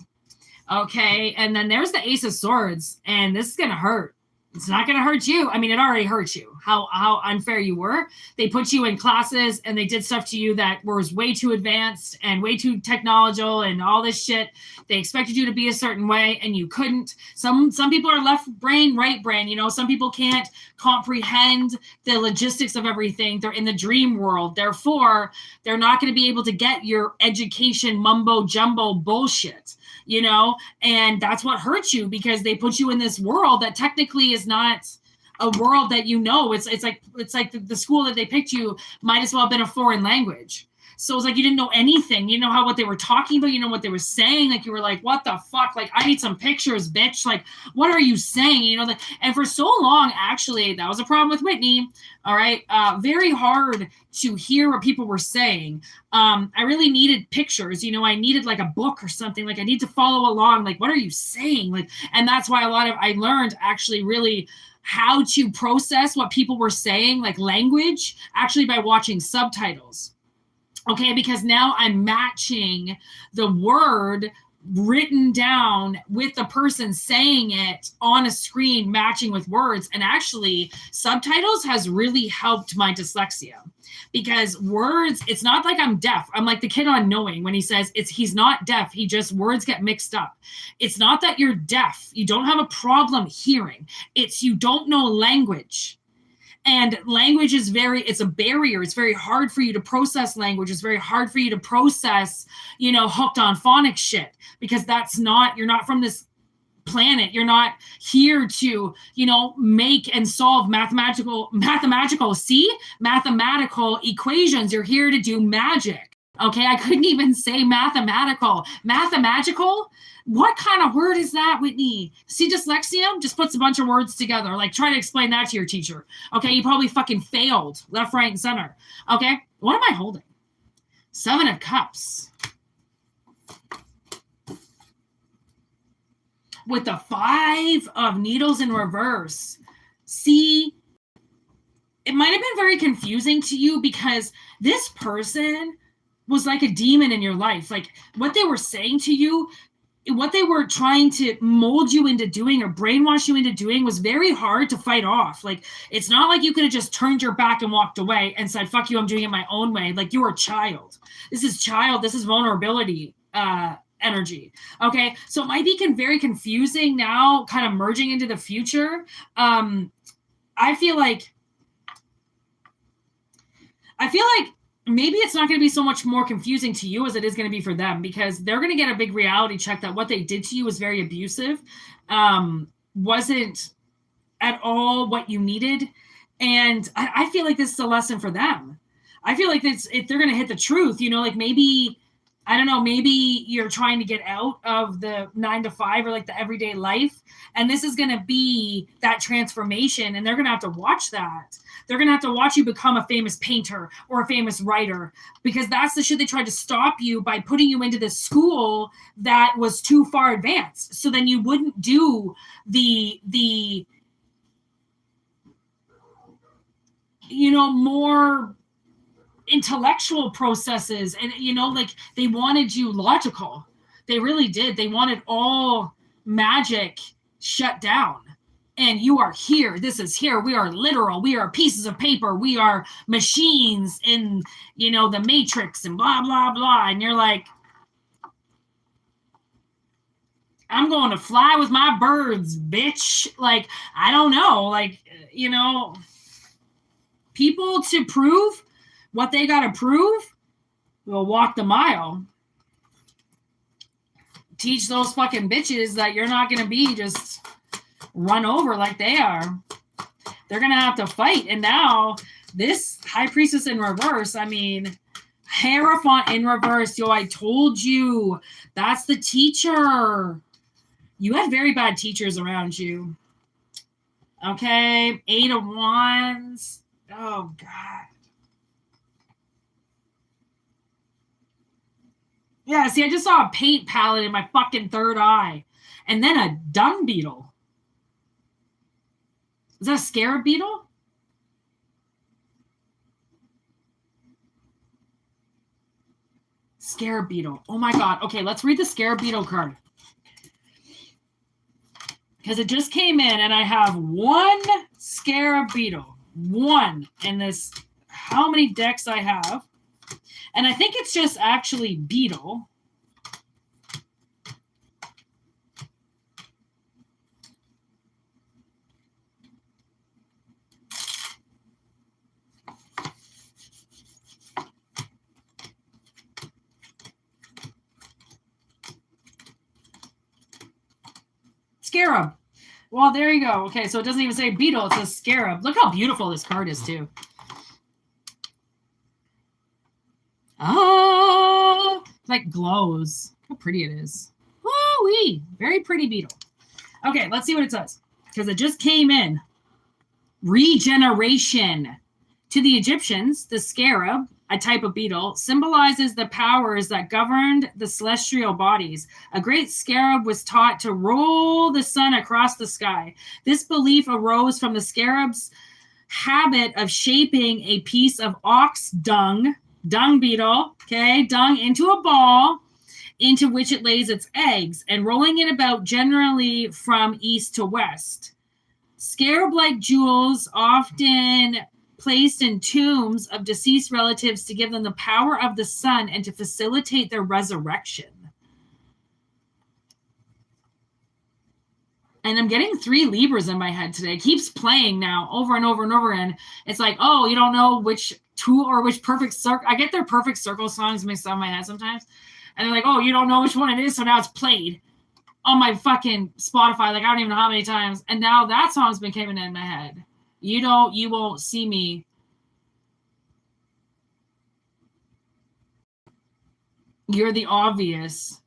Okay, and then there's the Ace of Swords, and this is going to hurt. It's not going to hurt you. I mean, it already hurt you. How unfair you were. They put you in classes, and they did stuff to you that was way too advanced and way too technological and all this shit. They expected you to be a certain way, and you couldn't. Some people are left brain, right brain. You know, some people can't comprehend the logistics of everything. They're in the dream world. Therefore, they're not going to be able to get your education mumbo jumbo bullshit. You know, and that's what hurts you, because they put you in this world that technically is not a world that you know. It's like the school that they picked you might as well have been a foreign language. So it's like you didn't know anything. You know what they were talking about. You know what they were saying. Like, you were like, what the fuck? Like, I need some pictures, bitch. Like, what are you saying? You know, like, and for so long, actually, that was a problem with Whïtney. All right. Very hard to hear what people were saying. I really needed pictures. You know, I needed like a book or something. Like, I need to follow along. Like, what are you saying? Like, and that's why I learned actually really how to process what people were saying, like language, actually by watching subtitles. Okay, because now I'm matching the word written down with the person saying it on a screen, matching with words. And actually, subtitles has really helped my dyslexia, because words, it's not like I'm deaf. I'm like the kid on Knowing when he says he's not deaf. He just, words get mixed up. It's not that you're deaf. You don't have a problem hearing. It's you don't know language. And language is it's a barrier. It's very hard for you to process language. It's very hard for you to process, you know, hooked on phonics shit, because you're not from this planet. You're not here to, make and solve mathematical equations. You're here to do magic. Okay, I couldn't even say mathematical. Mathemagical? What kind of word is that, Whïtney? See dyslexia? Just puts a bunch of words together. Like, try to explain that to your teacher. Okay, you probably fucking failed left, right, and center. Okay, what am I holding? 7 of Cups. With the 5 of Needles in reverse. See, it might have been very confusing to you because this person was like a demon in your life. Like, what they were saying to you, what they were trying to mold you into doing or brainwash you into doing was very hard to fight off. Like, it's not like you could have just turned your back and walked away and said, fuck you, I'm doing it my own way. Like, you were a child. This is vulnerability energy. Okay, so it might be very confusing now, kind of merging into the future. I feel like maybe it's not going to be so much more confusing to you as it is going to be for them, because they're going to get a big reality check that what they did to you was very abusive, wasn't at all what you needed. And I feel like this is a lesson for them. I feel like if they're going to hit the truth, like maybe, I don't know, maybe you're trying to get out of the 9 to 5 or like the everyday life. And this is going to be that transformation. And they're going to have to watch that. They're going to have to watch you become a famous painter or a famous writer, because that's the shit they tried to stop you by putting you into this school that was too far advanced. So then you wouldn't do the more intellectual processes. And, like they wanted you logical. They really did. They wanted all magic shut down. And you are here. This is here. We are literal. We are pieces of paper. We are machines in, the Matrix and blah, blah, blah. And you're like, I'm going to fly with my birds, bitch. Like, I don't know. Like, people to prove what they got to prove will walk the mile. Teach those fucking bitches that you're not going to be just run over like they are. They're gonna have to fight. And now this High Priestess in reverse, Hierophant in reverse. Yo, I told you, that's the teacher. You had very bad teachers around you. Okay, 8 of Wands. Oh God. Yeah, see, I just saw a paint palette in my fucking third eye, and then a dung beetle. Is that a scarab beetle? Scarab beetle. Oh my God. Okay, let's read the scarab beetle card. Because it just came in and I have 1 scarab beetle. 1 in this, how many decks I have. And I think it's just actually beetle. Scarab. Well, there you go. Okay, so it doesn't even say beetle. It says scarab. Look how beautiful this card is, too. Oh, like glows. How pretty it is. Woo-wee. Very pretty beetle. Okay, let's see what it says, because it just came in. Regeneration. To the Egyptians, the scarab, a type of beetle, symbolizes the powers that governed the celestial bodies. A great scarab was taught to roll the sun across the sky. This belief arose from the scarab's habit of shaping a piece of ox dung beetle, dung into a ball into which it lays its eggs, and rolling it about generally from east to west. Scarab-like jewels often placed in tombs of deceased relatives to give them the power of the sun and to facilitate their resurrection. And I'm getting 3 Libras in my head today. It keeps playing now over and over and over again. It's like, oh, you don't know which tool or which perfect circle. I get their perfect circle songs mixed up in my head sometimes. And they're like, oh, you don't know which one it is, so now it's played on my fucking Spotify, like I don't even know how many times. And now that song's been coming in my head. You won't see me. You're the obvious.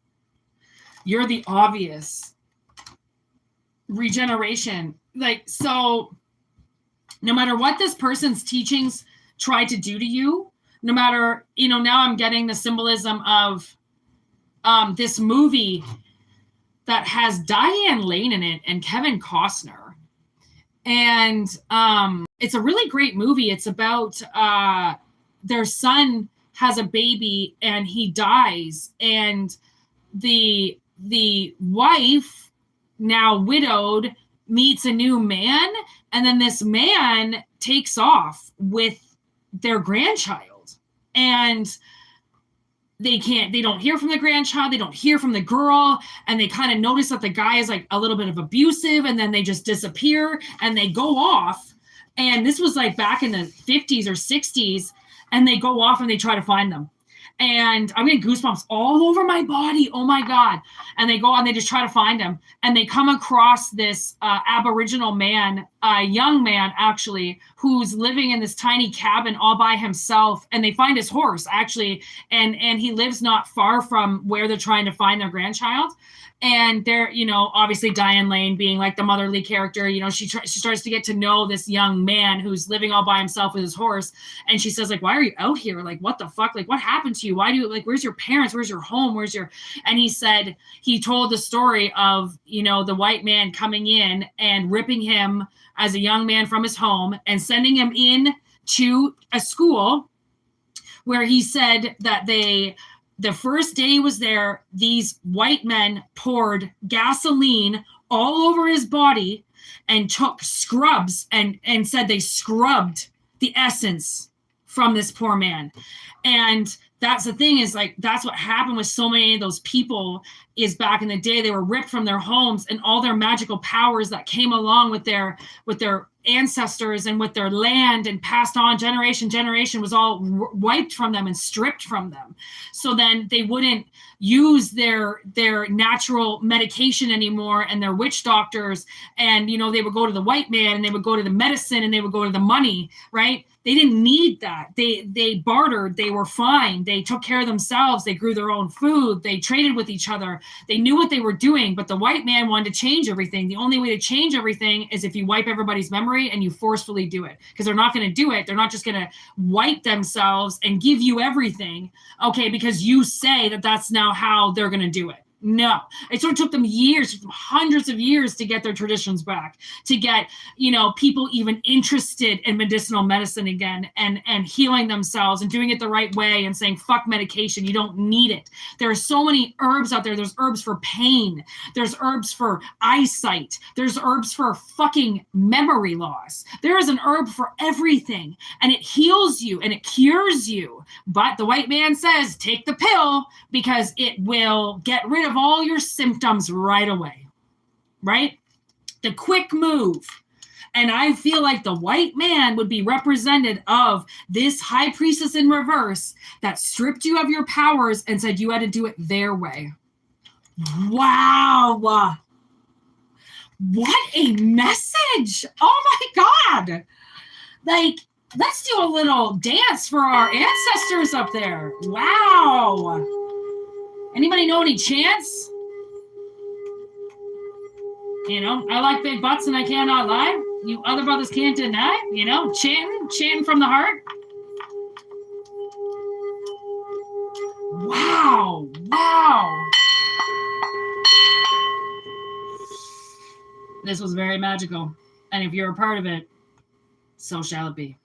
You're the obvious. Regeneration. Like, so no matter what this person's teachings try to do to you, no matter, now I'm getting the symbolism of this movie that has Diane Lane in it and Kevin Costner. And it's a really great movie. It's about their son has a baby and he dies. And the wife, now widowed, meets a new man. And then this man takes off with their grandchild. And they don't hear from the grandchild. They don't hear from the girl. And they kind of notice that the guy is like a little bit of abusive, and then they just disappear and they go off. And this was like back in the 50s or 60s, and they go off and they try to find them. And I'm getting goosebumps all over my body. Oh my God. And they go on, they just try to find him. And they come across this Aboriginal man, a young man actually, who's living in this tiny cabin all by himself. And they find his horse actually. And he lives not far from where they're trying to find their grandchild. And they're, obviously Diane Lane being like the motherly character, she starts to get to know this young man who's living all by himself with his horse. And she says, like, why are you out here? Like, what the fuck? Like, what happened to you? Why do you, like, where's your parents? Where's your home? And he told the story of, the white man coming in and ripping him as a young man from his home and sending him in to a school where he said that the first day he was there, these white men poured gasoline all over his body and took scrubs and said they scrubbed the essence from this poor man. And that's the thing, is like, that's what happened with so many of those people, is back in the day, they were ripped from their homes, and all their magical powers that came along with their ancestors and with their land and passed on generation was all wiped from them and stripped from them. So then they wouldn't use their natural medication anymore, and their witch doctors, and they would go to the white man, and they would go to the medicine, and they would go to the money, right? They didn't need that. They bartered. They were fine. They took care of themselves. They grew their own food. They traded with each other. They knew what they were doing, but the white man wanted to change everything. The only way to change everything is if you wipe everybody's memory and you forcefully do it, because they're not going to do it. They're not just going to wipe themselves and give you everything, okay, because you say that that's now how they're going to do it. No, it sort of took them years, hundreds of years to get their traditions back, to get, people even interested in medicinal medicine again, and healing themselves and doing it the right way, and saying, fuck medication. You don't need it. There are so many herbs out there. There's herbs for pain. There's herbs for eyesight. There's herbs for fucking memory loss. There is an herb for everything, and it heals you and it cures you. But the white man says, take the pill, because it will get rid of all your symptoms right away, right? The quick move. And I feel like the white man would be represented of this high priestess in reverse that stripped you of your powers and said you had to do it their way. Wow. What a message. Oh my God. Like, let's do a little dance for our ancestors up there. Wow. Anybody know any chants? I like big butts and I cannot lie. You other brothers can't deny. Chanting from the heart. Wow. This was very magical. And if you're a part of it, so shall it be.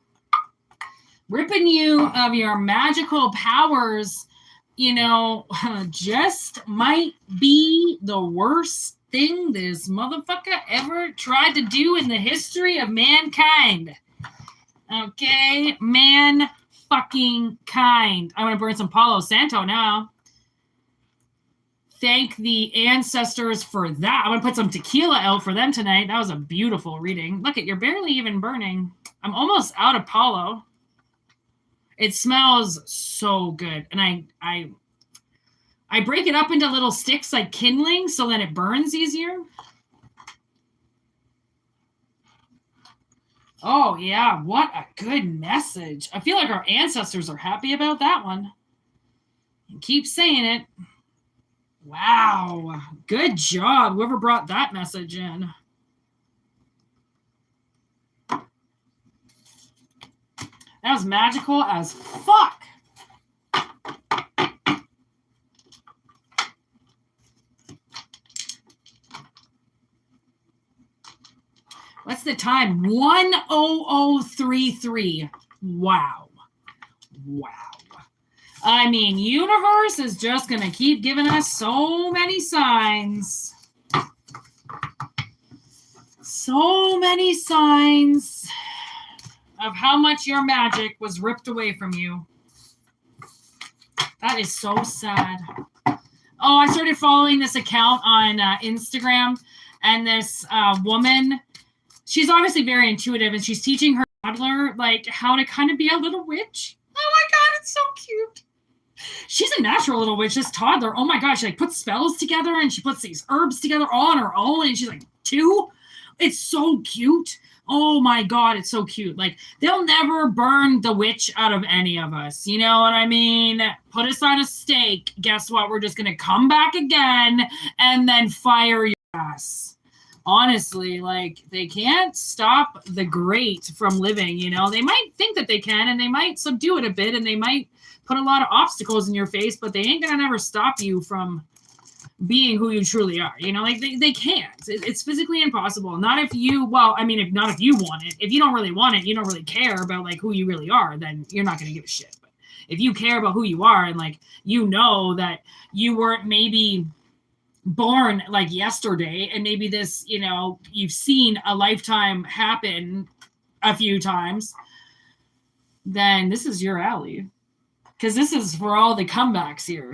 Ripping you of your magical powers, just might be the worst thing this motherfucker ever tried to do in the history of mankind. Okay, man fucking kind. I'm gonna burn some Palo Santo now. Thank the ancestors for that. I'm gonna put some tequila out for them tonight. That was a beautiful reading. Look at, you're barely even burning. I'm almost out of Palo. It smells so good, and I I break it up into little sticks like kindling so that it burns easier. Oh, yeah. What a good message. I feel like our ancestors are happy about that one. And keep saying it. Wow. Good job. Whoever brought that message in. That was magical as fuck. What's the time? 1:0033. Wow. Wow. I mean, universe is just going to keep giving us so many signs. So many signs of how much your magic was ripped away from you. That is so sad. Oh, I started following this account on Instagram, and this woman, she's obviously very intuitive, and she's teaching her toddler like how to kind of be a little witch. Oh my God, it's so cute. She's a natural little witch, this toddler. Oh my God, she like puts spells together, and she puts these herbs together all on her own, and she's like 2. It's so cute. Oh my God, it's so cute. Like, they'll never burn the witch out of any of us. You know what I mean? Put us on a stake. Guess what? We're just going to come back again and then fire your ass. Honestly, like, they can't stop the great from living, you know? They might think that they can, and they might subdue it a bit, and they might put a lot of obstacles in your face, but they ain't going to never stop you from being who you truly are. You know, like, they can't. It's physically impossible. Not if you, well, I mean, not if you want it. If you don't really want it, you don't really care about like who you really are, then you're not going to give a shit. But if you care about who you are, and like, you know that you weren't maybe born like yesterday, and maybe this, you know, you've seen a lifetime happen a few times, then this is your alley. Because this is for all the comebacks here.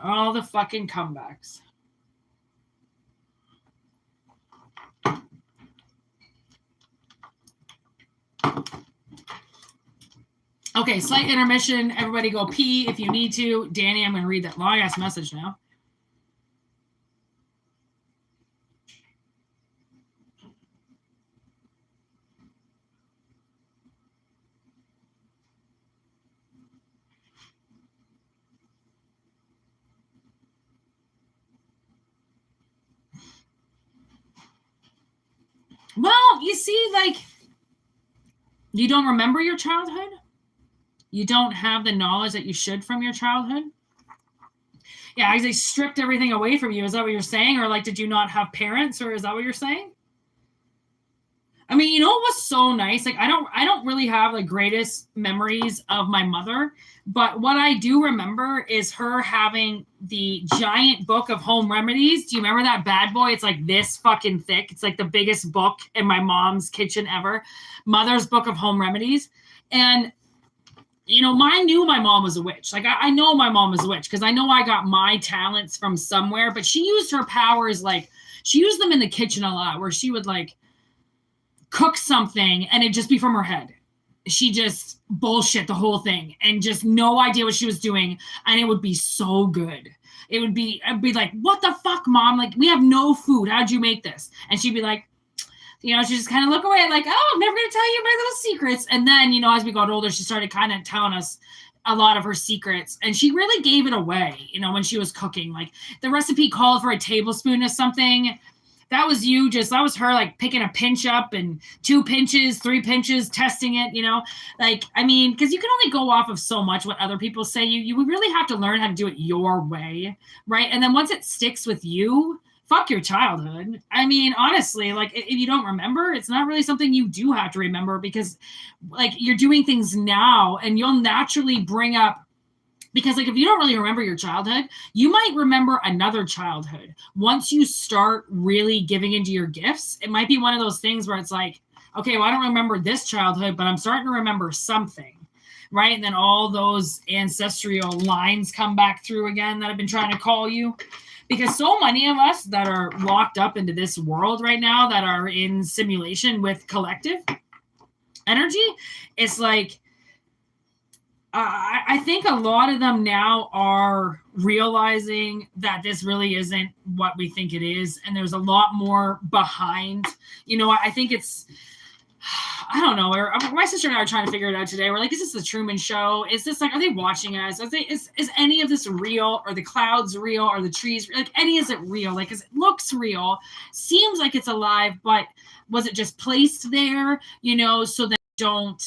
All the fucking comebacks. Okay, slight intermission. Everybody go pee if you need to. Danny, I'm going to read that long-ass message now. Well, you see, like, you don't remember your childhood? You don't have the knowledge that you should from your childhood? Yeah, they stripped everything away from you. Is that what you're saying? Or, like, did you not have parents? Or is that what you're saying? I mean, you know what was so nice? Like, I don't really have the greatest memories of my mother, but what I do remember is her having the giant book of home remedies. Do you remember that bad boy? It's like this fucking thick. It's like the biggest book in my mom's kitchen ever. Mother's book of home remedies. And, you know, I knew my mom was a witch. Like, I know my mom was a witch because I know I got my talents from somewhere, but she used her powers, like, she used them in the kitchen a lot, where she would, like, cook something and it'd just be from her head. She just bullshit the whole thing and just no idea what she was doing, and it would be so good. I'd be like, what the fuck, Mom? Like, we have no food. How'd you make this? And she'd be like, you know, she just kind of look away like, oh, I'm never going to tell you my little secrets. And then, you know, as we got older, she started kind of telling us a lot of her secrets, and she really gave it away, you know, when she was cooking. Like, the recipe called for a tablespoon of something. That was that was her, like, picking a pinch up and 2 pinches, 3 pinches, testing it, you know? Like, I mean, because you can only go off of so much what other people say. You would really have to learn how to do it your way, right? And then once it sticks with you, fuck your childhood. I mean, honestly, like, if you don't remember, it's not really something you do have to remember, because, like, you're doing things now, and you'll naturally bring up, because, like, if you don't really remember your childhood, you might remember another childhood. Once you start really giving into your gifts, it might be one of those things where it's like, okay, well, I don't remember this childhood, but I'm starting to remember something, right? And then all those ancestral lines come back through again that I've been trying to call you. Because so many of us that are locked up into this world right now, that are in simulation with collective energy, it's like, I think a lot of them now are realizing that this really isn't what we think it is. And there's a lot more behind, you know, I think it's, I don't know. My sister and I are trying to figure it out today. We're like, is this the Truman Show? Is this like, are they watching us? Is any of this real? Are the clouds real? Are the trees like any? Is it real? Like, it looks real, seems like it's alive, but was it just placed there? You know, so that don't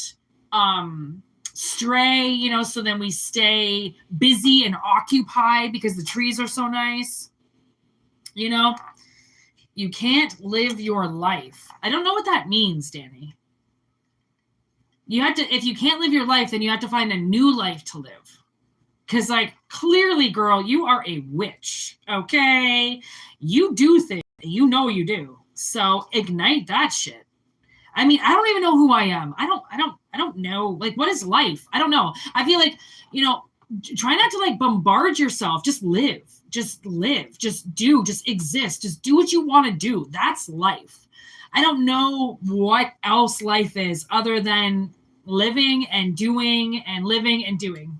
stray. You know, so then we stay busy and occupied because the trees are so nice. You know. You can't live your life. I don't know what that means, Danny. You have to, if you can't live your life, then you have to find a new life to live. Because, like, clearly, girl, you are a witch, okay? You do things, you know you do. So ignite that shit. I mean, I don't even know who I am. I don't know. Like, what is life? I don't know. I feel like, you know, try not to like bombard yourself. Just live. Just live, just do, just exist, just do what you want to do. That's life. I don't know what else life is other than living and doing and living and doing.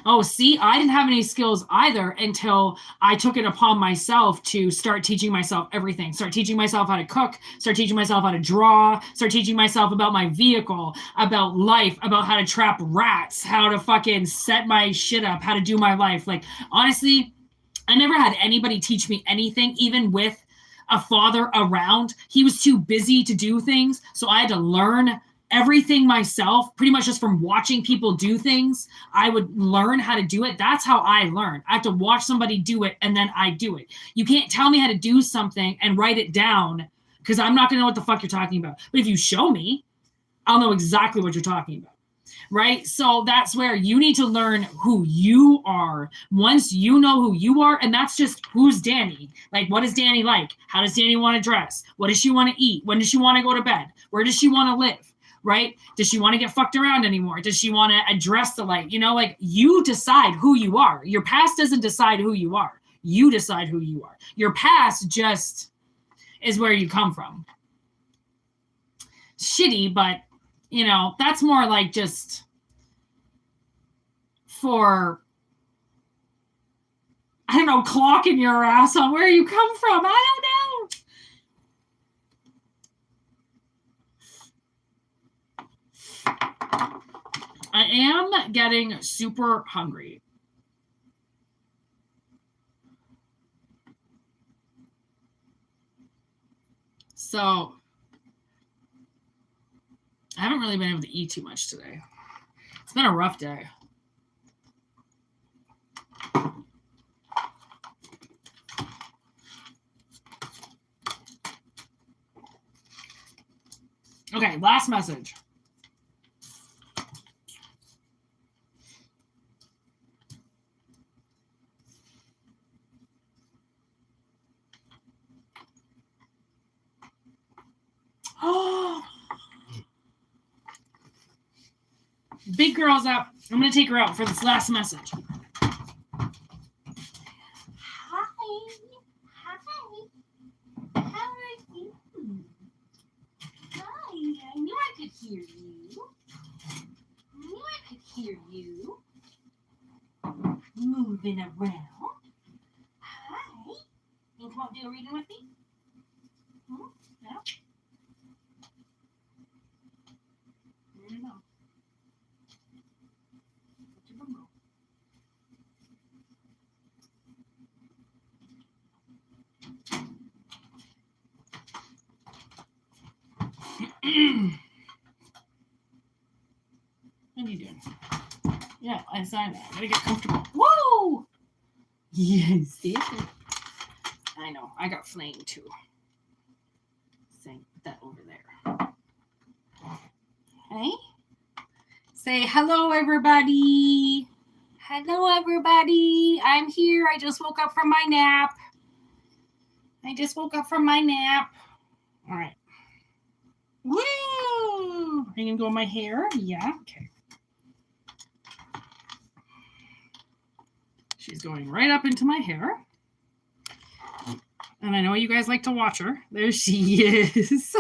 Oh, see, I didn't have any skills either until I took it upon myself to start teaching myself everything. Start teaching myself how to cook, start teaching myself how to draw, start teaching myself about my vehicle, about life, about how to trap rats, how to fucking set my shit up, how to do my life. Like, honestly, I never had anybody teach me anything, even with a father around. He was too busy to do things, so I had to learn everything myself, pretty much just from watching people do things. I would learn how to do it. That's how I learn. I have to watch somebody do it and then I do it. You can't tell me how to do something and write it down because I'm not going to know what the fuck you're talking about. But if you show me, I'll know exactly what you're talking about. Right? So that's where you need to learn who you are. Once you know who you are, and that's just who's Danny. Like, what is Danny like? How does Danny want to dress? What does she want to eat? When does she want to go to bed? Where does she want to live? Right? Does she want to get fucked around anymore? Does she want to address the light? You know, like, you decide who you are. Your past doesn't decide who you are. You decide who you are. Your past just is where you come from. Shitty, but, you know, that's more like just for, I don't know, clocking your ass on where you come from. I don't know. I am getting super hungry. So I haven't really been able to eat too much today. It's been a rough day. Okay, last message. Oh, big girl's up. I'm going to take her out for this last message. Hi. How are you? Hi. I knew I could hear you. Moving around. Hi. You come up do a reading with me? No? No. What are you doing? Yeah, I signed that. I gotta get comfortable. Whoa! Yes, I know. I got flame too. Saying that over there. Hey? Say hello, everybody. Hello, everybody. I'm here. I just woke up from my nap. All right. Woo! Are you gonna go in my hair? Yeah. Okay. She's going right up into my hair. And I know you guys like to watch her. There she is.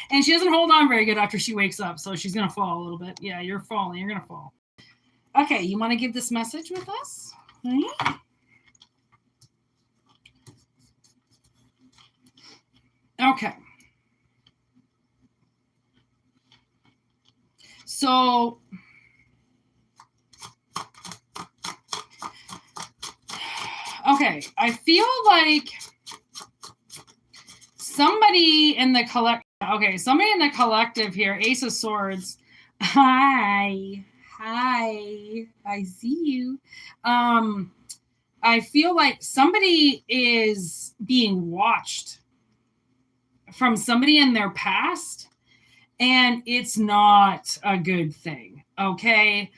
And she doesn't hold on very good after she wakes up, so she's going to fall a little bit. Yeah, you're falling. You're going to fall. Okay, you want to give this message with us? Right? Okay. So, okay, I feel like somebody in the collective here, Ace of Swords. Hi, I see you. I feel like somebody is being watched from somebody in their past, and it's not a good thing. Okay.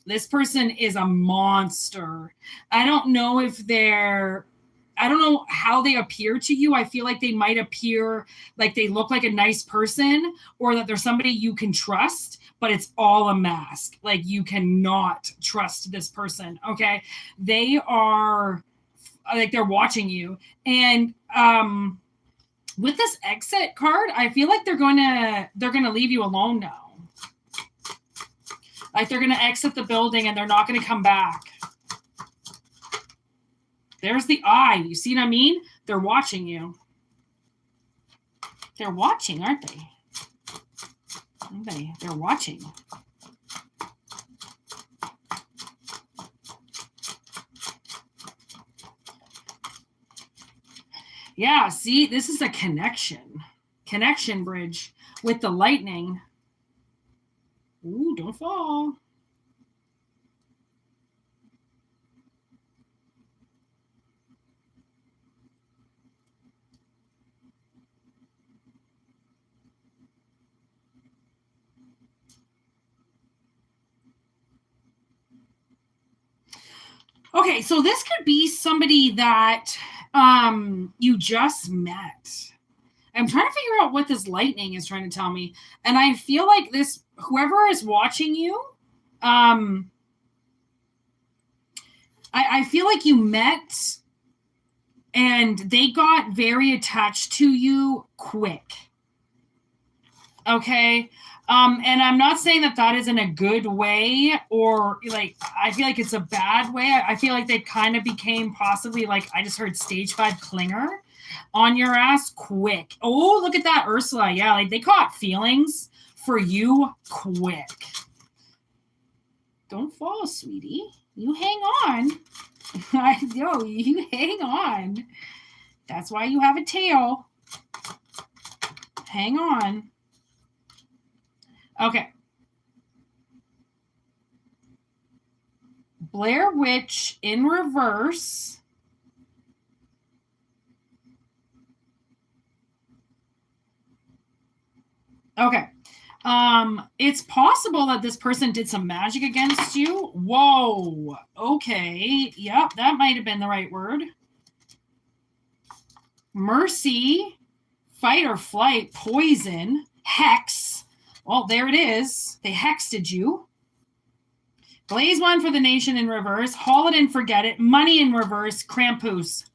This person is a monster. I don't know how they appear to you. I feel like they might appear like they look like a nice person, or that there's somebody you can trust, but it's all a mask. Like, you cannot trust this person. Okay. They are like, they're watching you. And, with this exit card, I feel like they're going to leave you alone now. Like, they're going to exit the building and they're not going to come back. There's the eye. You see what I mean? They're watching you. They're watching, aren't they? They're watching. Yeah, see, this is a connection bridge with the lightning. Ooh, don't fall. Okay, so this could be somebody that you just met. I'm trying to figure out what this lightning is trying to tell me. And I feel like whoever is watching you, I feel like you met and they got very attached to you quick. Okay. And I'm not saying that is in a good way, or like, I feel like it's a bad way. I feel like they kind of became possibly, like, I just heard stage 5 clinger on your ass quick. Oh, look at that, Ursula. Yeah, like, they caught feelings for you quick. Don't fall, sweetie. You hang on. You hang on. That's why you have a tail. Hang on. Okay. Blair Witch in reverse. Okay. It's possible that this person did some magic against you. Whoa. Okay. Yep, that might have been the right word. Mercy, fight or flight, poison, hex. Well, there it is. They hexed you. Blaze one for the nation in reverse. Haul it and forget it. Money in reverse. Krampus.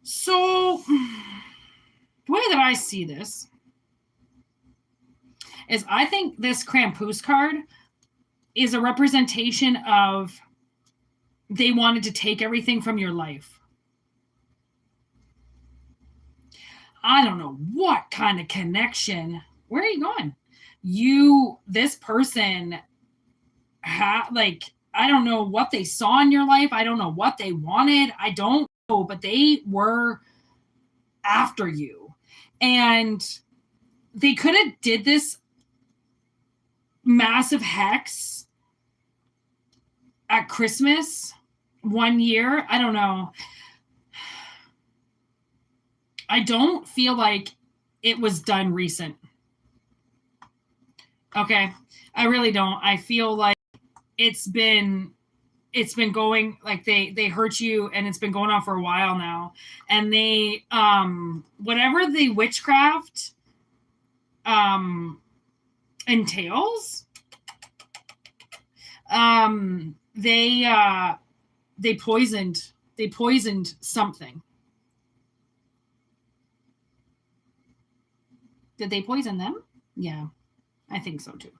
So, the way that I see this is, I think this Krampus card is a representation of they wanted to take everything from your life. I don't know what kind of connection. Where are you going? This person like, I don't know what they saw in your life. I don't know what they wanted. I don't know, but they were after you. And they could have did this massive hex at Christmas one year. I don't know. I don't feel like it was done recent. Okay. I really don't. I feel like it's been it's been going, like they hurt you, and it's been going on for a while now. And they, whatever the witchcraft entails, they poisoned something. Did they poison them? Yeah, I think so too.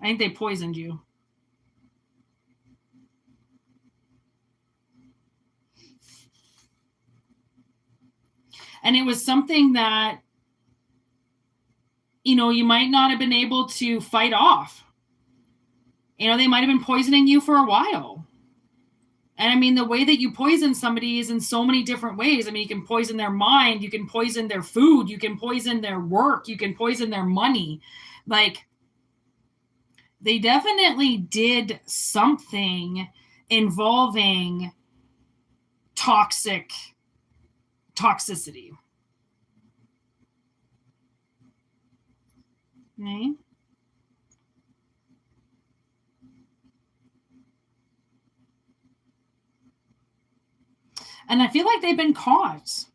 I think they poisoned you. And it was something that, you know, you might not have been able to fight off. You know, they might have been poisoning you for a while. And I mean, the way that you poison somebody is in so many different ways. I mean, you can poison their mind, you can poison their food, you can poison their work, you can poison their money. Like, they definitely did something involving toxicity. Okay. And I feel like they've been caught.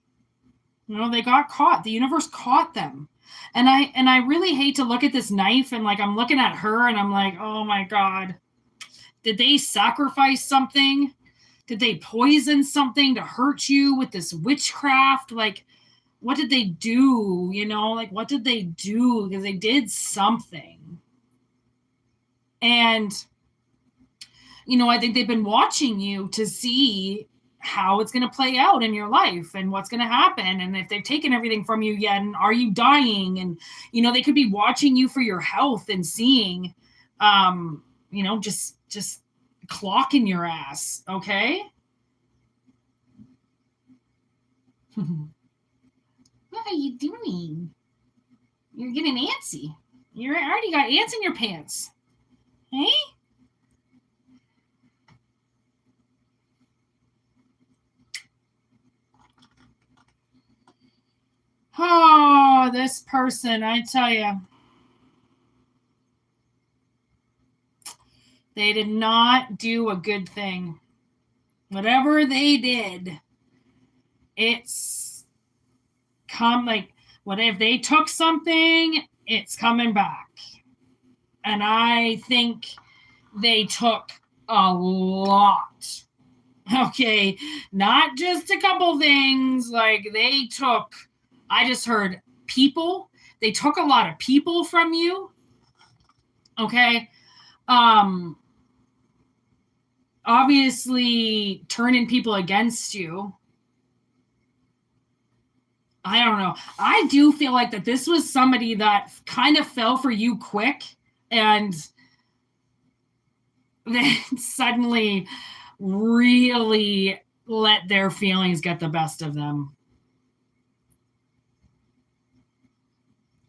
You know, they got caught. The universe caught them. And I really hate to look at this knife, and like, I'm looking at her and I'm like, oh my God, did they sacrifice something? Did they poison something to hurt you with this witchcraft? Like, what did they do? You know, like, what did they do? Because they did something. And, you know, I think they've been watching you to see how it's going to play out in your life and what's going to happen. And if they've taken everything from you yet, and are you dying? And, you know, they could be watching you for your health and seeing, you know, just clocking your ass. Okay. What are you doing? You're getting antsy. You already got ants in your pants. Hey? Oh, this person, I tell you. They did not do a good thing. Whatever they did, it's come, like, what if they took something, it's coming back. And I think they took a lot. Okay, not just a couple things. Like, they took, I just heard people. They took a lot of people from you. Okay. Obviously turning people against you. I don't know. I do feel like that this was somebody that kind of fell for you quick, and then suddenly really let their feelings get the best of them.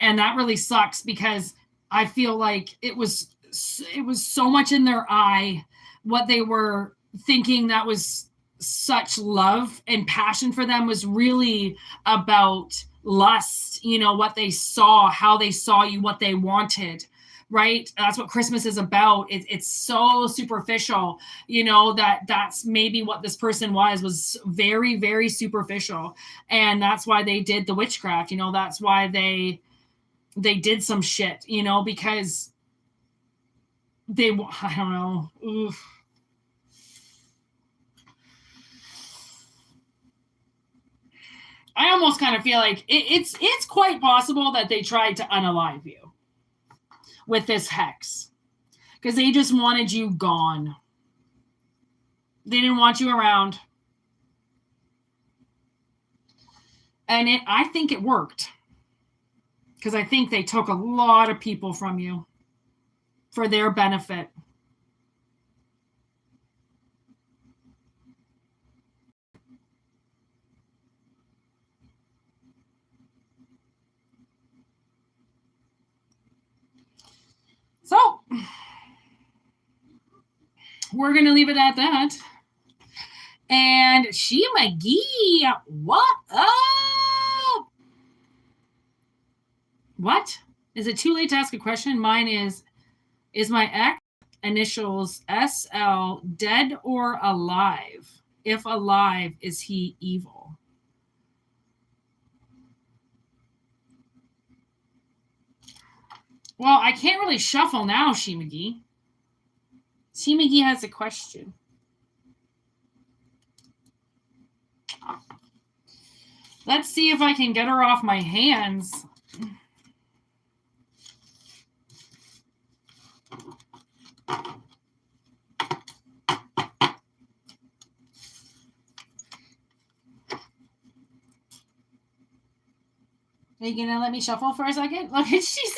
And that really sucks, because I feel like it was so much in their eye, what they were thinking that was such love and passion for them was really about lust, you know, what they saw, how they saw you, what they wanted, right? That's what Christmas is about. It's so superficial, you know, that's maybe what this person was very, very superficial. And that's why they did the witchcraft, you know, that's why they did some shit, you know, because I don't know. Oof. I almost kind of feel like it's quite possible that they tried to unalive you with this hex, because they just wanted you gone. They didn't want you around. And I think it worked, because I think they took a lot of people from you for their benefit. So we're going to leave it at that. And She McGee, what up? What? Is it too late to ask a question? Mine is my ex initials SL, dead or alive? If alive, is he evil? Well, I can't really shuffle now, She McGee. She McGee has a question. Let's see if I can get her off my hands. Are you gonna let me shuffle for a second? Look at she's.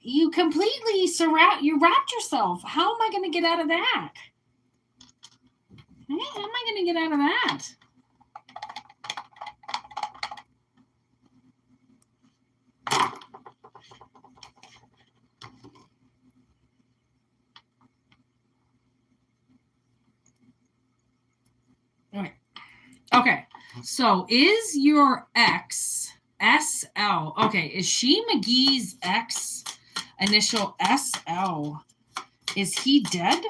You completely you wrapped yourself. How am I gonna get out of that? How am I gonna get out of that? Okay, so is your ex SL? Okay, is She McGee's ex initial SL? Is he dead?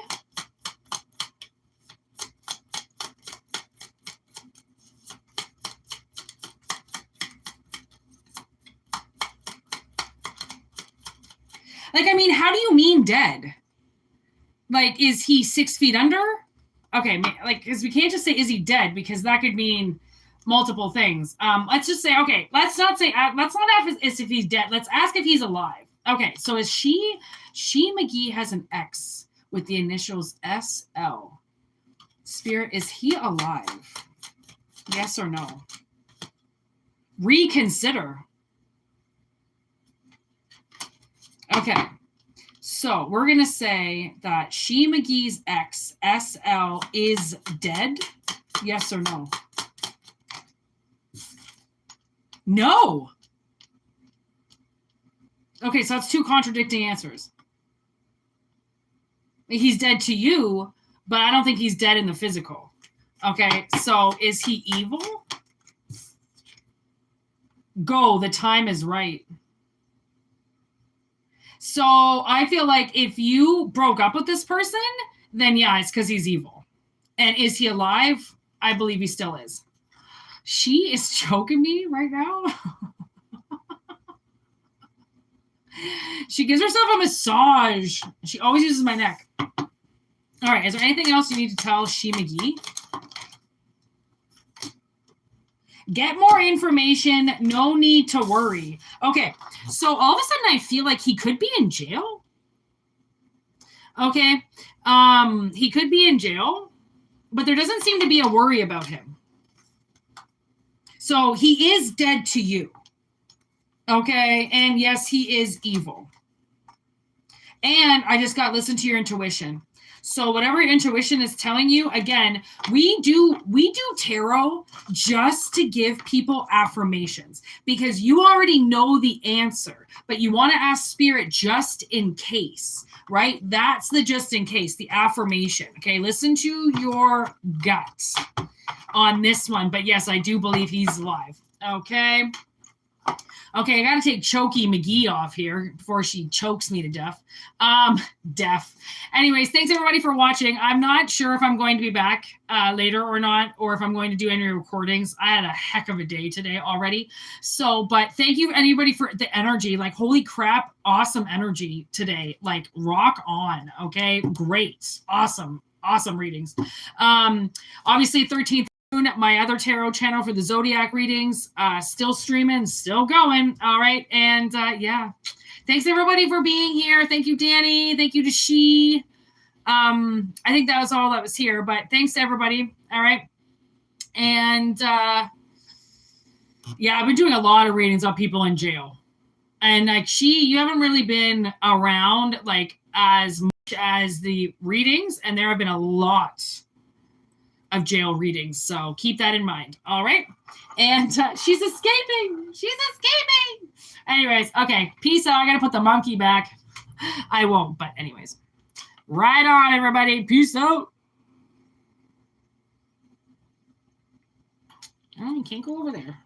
Like, I mean, how do you mean dead? Like, is he 6 feet under? Okay, like, because we can't just say, is he dead? Because that could mean multiple things. Let's just say, okay, let's not ask if he's dead. Let's ask if he's alive. Okay, so is She McGee has an X with the initials SL. Spirit, is he alive? Yes or no? Reconsider. Okay. So we're going to say that She McGee's ex, SL, is dead. Yes or no? No. Okay, so that's two contradicting answers. He's dead to you, but I don't think he's dead in the physical. Okay, so is he evil? Go, the time is right. So I feel like if you broke up with this person, then yeah, it's because he's evil. And is he alive? I believe he still is. She is choking me right now. She gives herself a massage. She always uses my neck. All right, is there anything else you need to tell She McGee? Get more information. No need to worry. Okay, so all of a sudden I feel like he could be in jail. Okay, he could be in jail, but there doesn't seem to be a worry about him. So he is dead to you. Okay, and yes, he is evil. And I just got listen to your intuition. So whatever your intuition is telling you, again, we do tarot just to give people affirmations because you already know the answer, but you want to ask spirit just in case, right? That's the just in case, the affirmation. Okay, listen to your gut on this one. But yes, I do believe he's alive. Okay. Okay, I got to take Chokey McGee off here before she chokes me to death. Anyways, thanks everybody for watching. I'm not sure if I'm going to be back later or not, or if I'm going to do any recordings. I had a heck of a day today already. So, but thank you anybody for the energy. Like, holy crap, awesome energy today. Like, rock on, okay? Great. Awesome readings. Obviously, 13th. My other tarot channel for the zodiac readings, still streaming, still going. All right. And yeah, thanks everybody for being here. Thank you, Danny. Thank you to She. I think that was all that was here, but thanks to everybody. All right. And yeah, I've been doing a lot of readings on people in jail. And like She, you haven't really been around like as much as the readings, and there have been a lot of jail readings, so keep that in mind. All right, and she's escaping. Anyways, okay, peace out. I gotta put the monkey back. I won't, but anyways, right on, everybody. Peace out. Oh, you can't go over there.